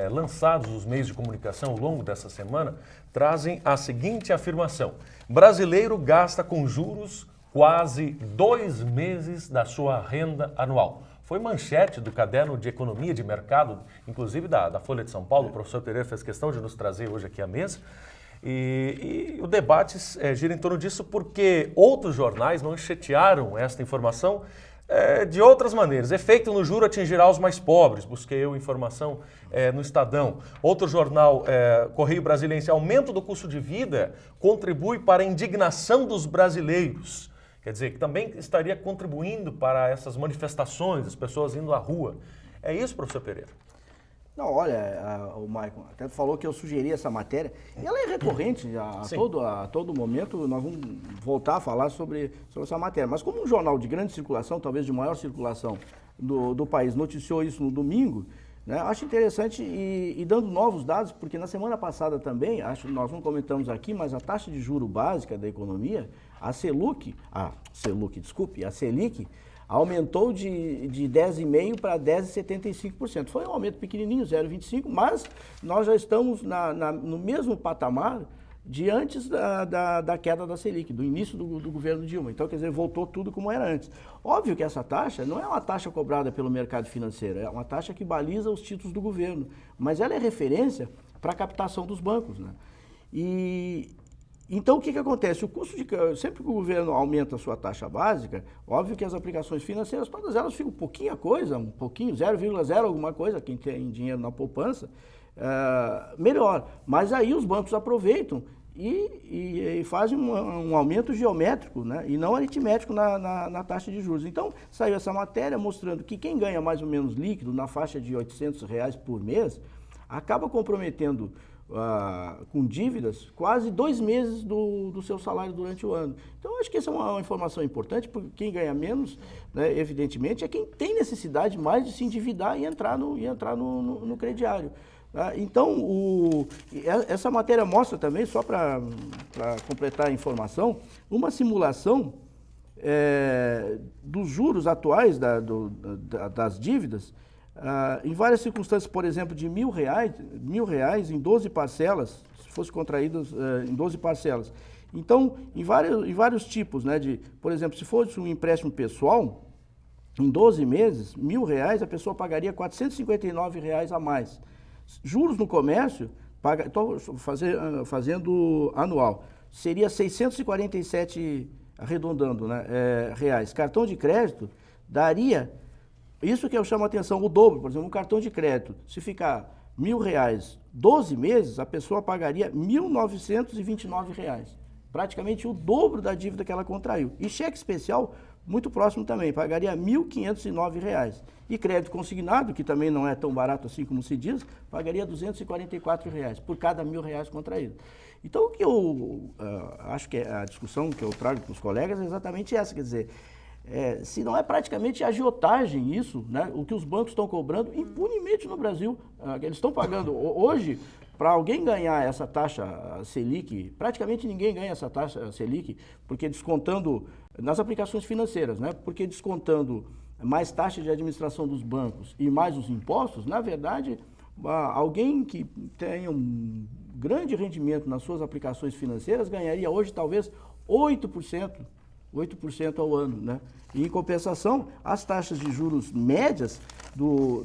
lançados nos meios de comunicação ao longo dessa semana trazem a seguinte afirmação: brasileiro gasta com juros quase 2 meses da sua renda anual. Foi manchete do caderno de economia de mercado, inclusive da Folha de São Paulo. O professor Pereira fez questão de nos trazer hoje aqui à mesa. E o debate gira em torno disso porque outros jornais manchetearam esta informação de outras maneiras. Efeito no juro atingirá os mais pobres. Busquei eu informação no Estadão. Outro jornal, Correio Brasiliense, aumento do custo de vida contribui para a indignação dos brasileiros. Quer dizer, que também estaria contribuindo para essas manifestações, as pessoas indo à rua. É isso, professor Pereira? Não, olha, o Maicon até falou que eu sugeri essa matéria, e ela é recorrente a todo momento, nós vamos voltar a falar sobre essa matéria. Mas como um jornal de grande circulação, talvez de maior circulação do país, noticiou isso no domingo, né, acho interessante e dando novos dados, porque na semana passada também, nós não comentamos aqui, mas a taxa de juro básica da economia, a Selic, aumentou de 10,5% para 10,75%. Foi um aumento pequenininho, 0,25%, mas nós já estamos no mesmo patamar de antes da queda da Selic, do início do governo Dilma. Então, quer dizer, voltou tudo como era antes. Óbvio que essa taxa não é uma taxa cobrada pelo mercado financeiro, é uma taxa que baliza os títulos do governo, mas ela é referência para a captação dos bancos, né? Então, o que acontece? Sempre que o governo aumenta a sua taxa básica, óbvio que as aplicações financeiras, todas elas ficam pouquinho, 0,0 alguma coisa, quem tem dinheiro na poupança, melhor. Mas aí os bancos aproveitam e fazem um aumento geométrico, né? E não aritmético na taxa de juros. Então, saiu essa matéria mostrando que quem ganha mais ou menos líquido, na faixa de R$800 por mês, acaba comprometendo com dívidas, quase 2 meses do seu salário durante o ano. Então, acho que essa é uma informação importante, porque quem ganha menos, né, evidentemente, é quem tem necessidade mais de se endividar e entrar no crediário. Então, essa matéria mostra também, só para completar a informação, uma simulação dos juros atuais das dívidas, em várias circunstâncias, por exemplo, de R$1.000 em 12 parcelas, se fosse contraídas em 12 parcelas, Então, em vários tipos, né, por exemplo, se fosse um empréstimo pessoal, em 12 meses, R$1.000, a pessoa pagaria R$459 a mais. Juros no comércio, estou fazendo anual, seria 647, arredondando, né, reais. Cartão de crédito daria, isso que eu chamo a atenção, o dobro. Por exemplo, um cartão de crédito, se ficar R$1.000, 12 meses, a pessoa pagaria R$1.929. Praticamente o dobro da dívida que ela contraiu. E cheque especial, muito próximo também, pagaria R$1.509. E crédito consignado, que também não é tão barato assim como se diz, pagaria R$244 por cada R$1.000 contraído. Então, o que eu acho que a discussão que eu trago para os colegas é exatamente essa, quer dizer, se não é praticamente agiotagem isso, né, o que os bancos estão cobrando impunemente no Brasil, eles estão pagando hoje. Para alguém ganhar essa taxa Selic, praticamente ninguém ganha essa taxa Selic, porque descontando nas aplicações financeiras, né? Porque descontando mais taxa de administração dos bancos e mais os impostos, na verdade, alguém que tenha um grande rendimento nas suas aplicações financeiras ganharia hoje talvez 8% ao ano, né? E, em compensação, as taxas de juros médias do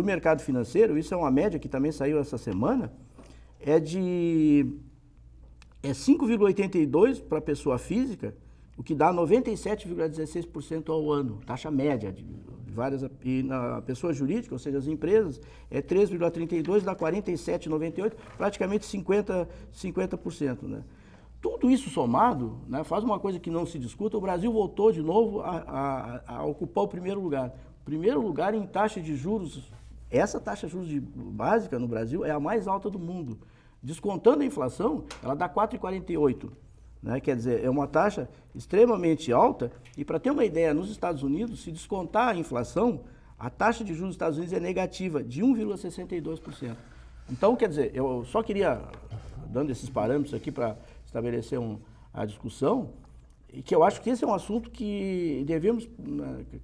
mercado financeiro, isso é uma média que também saiu essa semana, é 5,82% para a pessoa física, o que dá 97,16% ao ano, taxa média de várias. E na pessoa jurídica, ou seja, as empresas, é 3,32%, dá 47,98%, praticamente 50%, né? Tudo isso somado, né, faz uma coisa que não se discuta, o Brasil voltou de novo a ocupar o primeiro lugar. Primeiro lugar em taxa de juros, essa taxa de juros básica no Brasil é a mais alta do mundo. Descontando a inflação, ela dá 4,48%. Né? Quer dizer, é uma taxa extremamente alta. E para ter uma ideia, nos Estados Unidos, se descontar a inflação, a taxa de juros dos Estados Unidos é negativa, de 1,62%. Então, quer dizer, eu só queria, dando esses parâmetros aqui para estabelecer a discussão, e que eu acho que esse é um assunto que devemos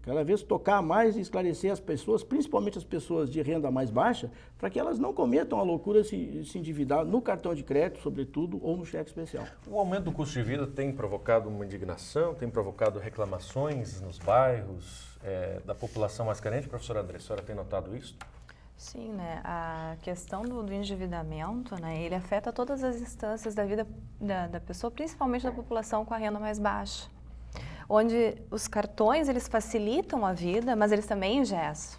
cada vez tocar mais e esclarecer as pessoas, principalmente as pessoas de renda mais baixa, para que elas não cometam a loucura de se endividar no cartão de crédito, sobretudo, ou no cheque especial. O aumento do custo de vida tem provocado uma indignação, tem provocado reclamações nos bairros da população mais carente? Professora André, a senhora tem notado isso? Sim, né? A questão do endividamento, né, ele afeta todas as instâncias da vida da pessoa, principalmente da população com a renda mais baixa. Onde os cartões, eles facilitam a vida, mas eles também engessam.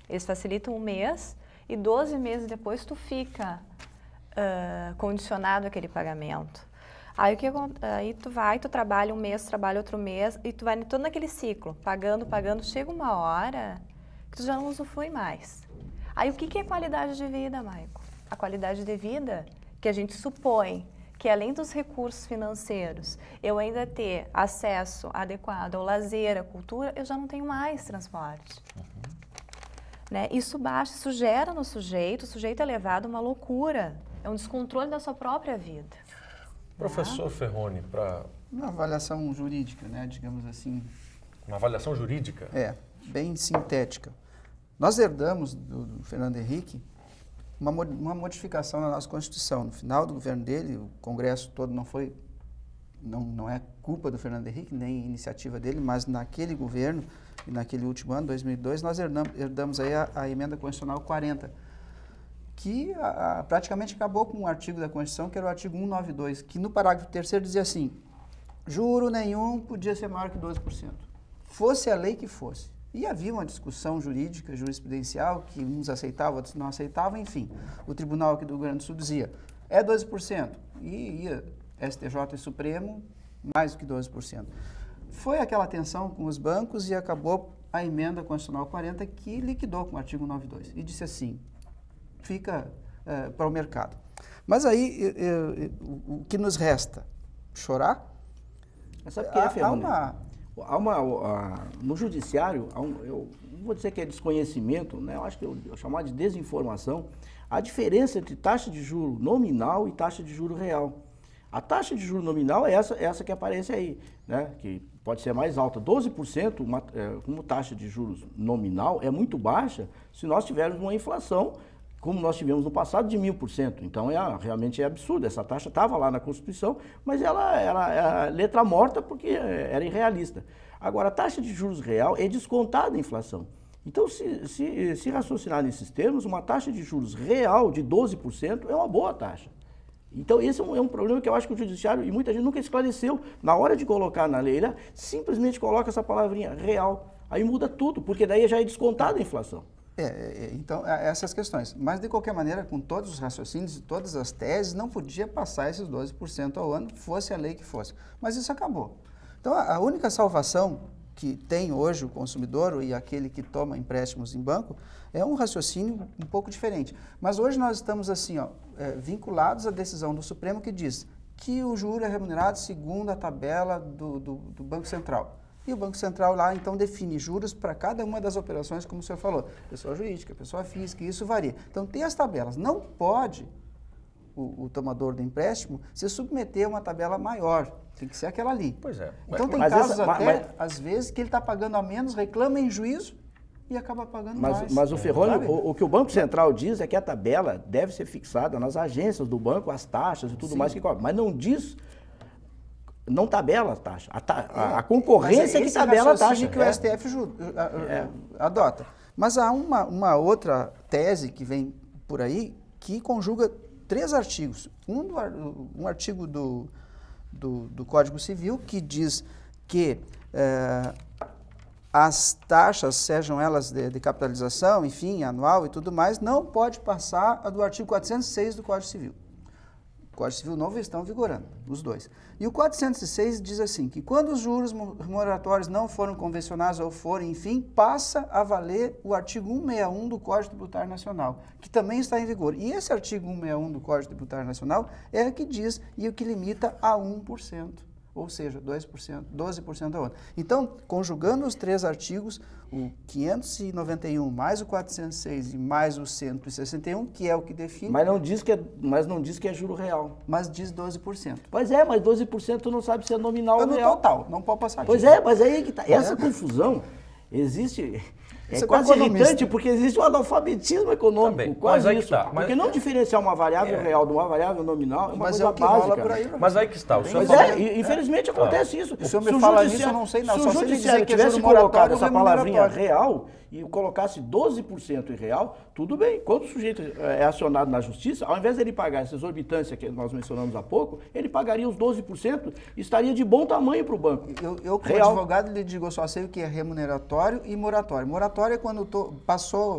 Eles facilitam um mês e 12 meses depois tu fica condicionado àquele pagamento. Aí tu trabalha um mês, trabalha outro mês e tu vai todo naquele ciclo, pagando, chega uma hora que tu já não usufrui mais. Aí o que é qualidade de vida, Maico? A qualidade de vida que a gente supõe que além dos recursos financeiros, eu ainda ter acesso adequado ao lazer, à cultura, eu já não tenho mais transporte. Né? Isso gera no sujeito, o sujeito é levado a uma loucura, é um descontrole da sua própria vida. Professor Ferroni, para... Uma avaliação jurídica, né, digamos assim. Uma avaliação jurídica? Bem sintética. Nós herdamos do Fernando Henrique uma modificação na nossa Constituição. No final do governo dele, o Congresso todo não é culpa do Fernando Henrique, nem iniciativa dele, mas naquele governo e naquele último ano, 2002, nós herdamos aí a Emenda Constitucional 40, que praticamente acabou com um artigo da Constituição, que era o artigo 192, que no parágrafo 3º dizia assim: juro nenhum podia ser maior que 12%. Fosse a lei que fosse. E havia uma discussão jurídica, jurisprudencial, que uns aceitavam, outros não aceitavam, enfim. O tribunal aqui do Rio Grande do Sul dizia, é 12%. E ia STJ e Supremo, mais do que 12%. Foi aquela tensão com os bancos e acabou a Emenda Constitucional 40, que liquidou com o artigo 192. E disse assim, fica para o mercado. Mas aí, o que nos resta? Chorar? Sabe o que no judiciário, eu não vou dizer que é desconhecimento, né? Eu acho que eu chamar de desinformação, a diferença entre taxa de juro nominal e taxa de juro real. A taxa de juro nominal é essa que aparece aí, né? Que pode ser mais alta. 12% como taxa de juros nominal é muito baixa se nós tivermos uma inflação como nós tivemos no passado, de 1000%. Então, realmente é absurdo. Essa taxa estava lá na Constituição, mas ela era letra morta porque era irrealista. Agora, a taxa de juros real é descontada a inflação. Então, se raciocinar nesses termos, uma taxa de juros real de 12% é uma boa taxa. Então, esse é um problema que eu acho que o judiciário, e muita gente nunca esclareceu. Na hora de colocar na lei, ele simplesmente coloca essa palavrinha real. Aí muda tudo, porque daí já é descontada a inflação. Então, essas questões. Mas, de qualquer maneira, com todos os raciocínios e todas as teses, não podia passar esses 12% ao ano, fosse a lei que fosse. Mas isso acabou. Então, a única salvação que tem hoje o consumidor e aquele que toma empréstimos em banco é um raciocínio um pouco diferente. Mas hoje nós estamos assim, vinculados à decisão do Supremo que diz que o juro é remunerado segundo a tabela do Banco Central. E o Banco Central lá, então, define juros para cada uma das operações, como o senhor falou, pessoa jurídica, pessoa física, e isso varia. Então, tem as tabelas. Não pode o tomador do empréstimo se submeter a uma tabela maior. Tem que ser aquela ali. Pois é. Então, tem casos às vezes, que ele está pagando a menos, reclama em juízo e acaba pagando mais. Mas o Ferroni, o que o Banco Central diz é que a tabela deve ser fixada nas agências do banco, as taxas e tudo mais que cobra. Mas não diz... Não tabela a taxa. A concorrência que tabela a taxa. Que o STF adota. Mas há uma outra tese que vem por aí que conjuga 3 artigos. Um artigo do Código Civil que diz que as taxas, sejam elas de capitalização, enfim, anual e tudo mais, não pode passar a do artigo 406 do Código Civil. O Código Civil novo estão vigorando, os dois. E o 406 diz assim, que quando os juros remuneratórios não foram convencionados ou forem, enfim, passa a valer o artigo 161 do Código Tributário Nacional, que também está em vigor. E esse artigo 161 do Código Tributário Nacional é o que diz e o que limita a 1%, ou seja, 12% ao ano. Então, conjugando os 3 artigos, o 591 mais o 406 e mais o 161, que é o que define... Mas não diz que é juro real. Mas diz 12%. Pois é, mas 12% tu não sabe se é nominal ou real. Total, não pode passar disso. Pois é, mas aí que tá. Essa confusão existe... É quase irritante, porque existe um analfabetismo econômico, também, quase mas isso. Porque não diferenciar uma variável real de uma variável nominal é uma coisa básica. Por aí, mas aí que está. Infelizmente acontece isso. O senhor me fala isso, eu não sei não. Se o judiciário tivesse colocado essa palavrinha real e colocasse 12% em real, tudo bem. Quando o sujeito é acionado na justiça, ao invés dele pagar essa exorbitância que nós mencionamos há pouco, ele pagaria os 12% e estaria de bom tamanho para o banco. Eu como advogado, lhe digo, eu só sei o que é remuneratório e moratório. Moratório é quando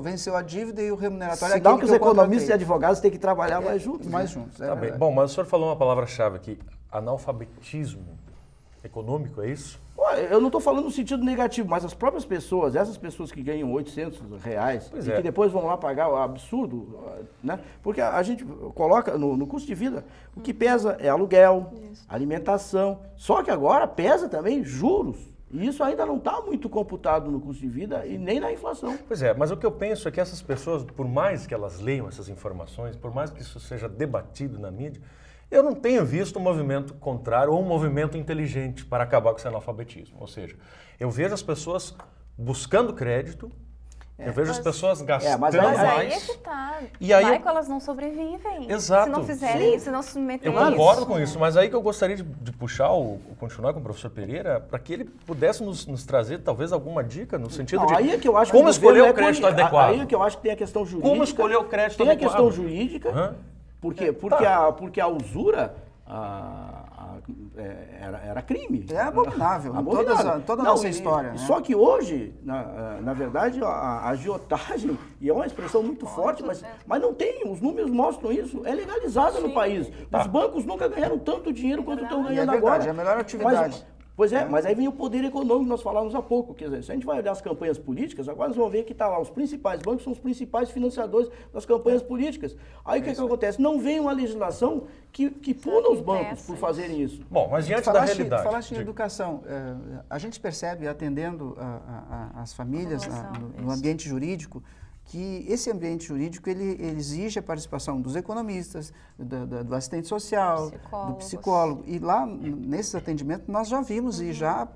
venceu a dívida e o remuneratório é aquele que os economistas e advogados têm que trabalhar mais juntos. Mais juntos. Tá bem. Bom, mas o senhor falou uma palavra-chave aqui, analfabetismo econômico, é isso? Eu não estou falando no sentido negativo, mas as próprias pessoas, essas pessoas que ganham R$800 que depois vão lá pagar o absurdo, né? Porque a gente coloca no custo de vida, o que pesa é aluguel, alimentação, só que agora pesa também juros. E isso ainda não está muito computado no custo de vida e nem na inflação. Pois é, mas o que eu penso é que essas pessoas, por mais que elas leiam essas informações, por mais que isso seja debatido na mídia, eu não tenho visto um movimento contrário ou um movimento inteligente para acabar com esse analfabetismo. Ou seja, eu vejo as pessoas buscando crédito, eu vejo as pessoas gastando mais. Mas aí é que tá. E aí Michael, elas não sobrevivem. Exato. Se não fizerem isso, se não se submeterem Eu concordo com isso, mas aí que eu gostaria de puxar, continuar com o professor Pereira, para que ele pudesse nos trazer talvez alguma dica no sentido de aí é que eu acho como escolher o crédito adequado. Aí é que eu acho que tem a questão jurídica. Como escolher o crédito adequado. Tem a questão jurídica, porque a usura... era crime. É abominável. Toda a nossa história. Né? Só que hoje, na verdade, a agiotagem, e é uma expressão muito forte, mas não tem, os números mostram isso, é legalizada no país. Os bancos nunca ganharam tanto dinheiro quanto estão ganhando agora. É a melhor atividade. Pois é, mas aí vem o poder econômico que nós falávamos há pouco. Quer dizer, se a gente vai olhar as campanhas políticas, agora nós vamos ver que está lá, os principais bancos são os principais financiadores das campanhas políticas. Aí o que acontece? Não vem uma legislação que puna os bancos por fazerem isso. Bom, mas diante da realidade... Falaste em educação, a gente percebe, atendendo as famílias no ambiente jurídico, que esse ambiente jurídico ele exige a participação dos economistas, do assistente social, do psicólogo. E lá, nesses atendimentos, nós já vimos e já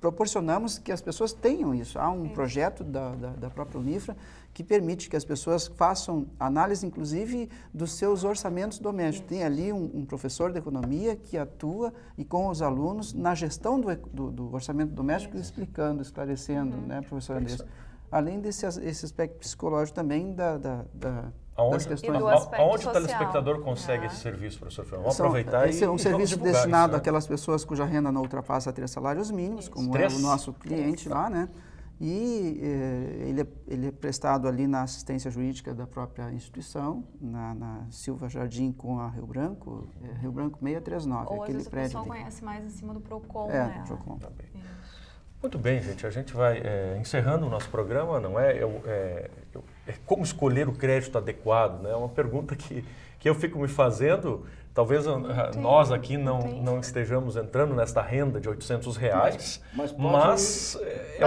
proporcionamos que as pessoas tenham isso. Há um projeto da própria Unifra que permite que as pessoas façam análise, inclusive, dos seus orçamentos domésticos. Tem ali um professor de economia que atua e com os alunos na gestão do orçamento doméstico, explicando, esclarecendo, né, professora Andressa? Além desse aspecto psicológico também das questões. Aonde o telespectador consegue esse serviço, professor Fernando? Vamos aproveitar esse é um serviço destinado isso, àquelas pessoas cuja renda não ultrapassa 3 salários mínimos, como é o nosso cliente lá, né? E ele é prestado ali na assistência jurídica da própria instituição, na Silva Jardim com a Rio Branco 639, ou aquele às vezes prédio. O pessoal conhece mais em cima do PROCON, né? PROCON. Muito bem, gente. A gente vai encerrando o nosso programa, não é? Como escolher o crédito adequado, né? É uma pergunta que eu fico me fazendo. Talvez nós aqui não estejamos entrando nesta renda de R$800, mas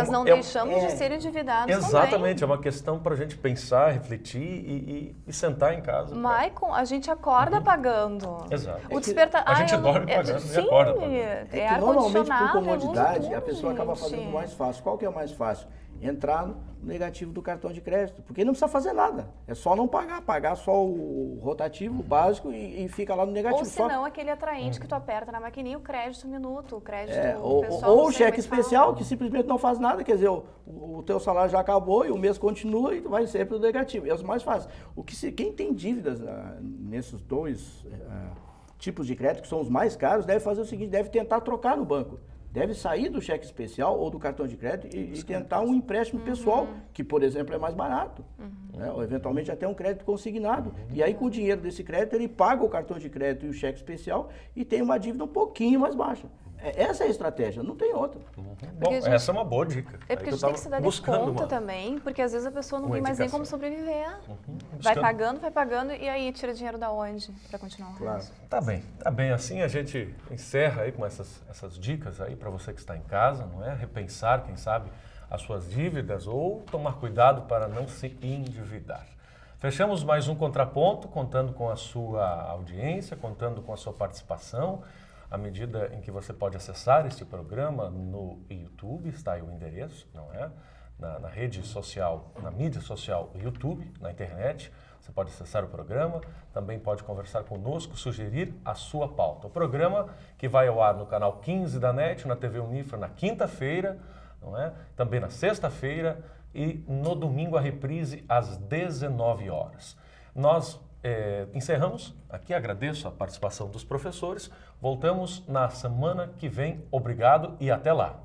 não deixamos de ser endividados. Exatamente, também. É uma questão para a gente pensar, refletir e sentar em casa. Maicon, a gente acorda pagando. Exato. O despertar. A gente dorme pagando e acorda pagando. Normalmente, por comodidade, a pessoa acaba fazendo mais fácil. Qual que é o mais fácil? Entrar no negativo do cartão de crédito, porque não precisa fazer nada, é só não pagar só o rotativo, o básico e fica lá no negativo. Ou senão aquele atraente que tu aperta na maquininha, o crédito minuto, o crédito ou o cheque especial que simplesmente não faz nada, quer dizer, o teu salário já acabou e o mês continua e vai sempre no negativo, é os mais fáceis. Quem tem dívidas nesses dois tipos de crédito, que são os mais caros, deve fazer o seguinte, deve tentar trocar no banco. Deve sair do cheque especial ou do cartão de crédito e tentar um empréstimo pessoal, que, por exemplo, é mais barato. Né? Ou, eventualmente, até um crédito consignado. E aí, com o dinheiro desse crédito, ele paga o cartão de crédito e o cheque especial e tem uma dívida um pouquinho mais baixa. Essa é a estratégia, não tem outra. Bom, essa é uma boa dica. É porque a gente tem que se dar de conta também, porque às vezes a pessoa não tem mais nem como sobreviver. Vai pagando, e aí tira dinheiro da onde para continuar o resto? Tá bem. Assim a gente encerra aí com essas dicas aí para você que está em casa, não é? Repensar, quem sabe, as suas dívidas ou tomar cuidado para não se endividar. Fechamos mais um Contraponto, contando com a sua audiência, contando com a sua participação. À medida em que você pode acessar este programa no YouTube, está aí o endereço, não é? Na rede social, na mídia social YouTube, na internet, você pode acessar o programa, também pode conversar conosco, sugerir a sua pauta. O programa que vai ao ar no canal 15 da NET, na TV Unifra, na quinta-feira, não é? Também na sexta-feira e no domingo a reprise às 19 horas. Nós encerramos aqui, agradeço a participação dos professores. Voltamos na semana que vem. Obrigado e até lá.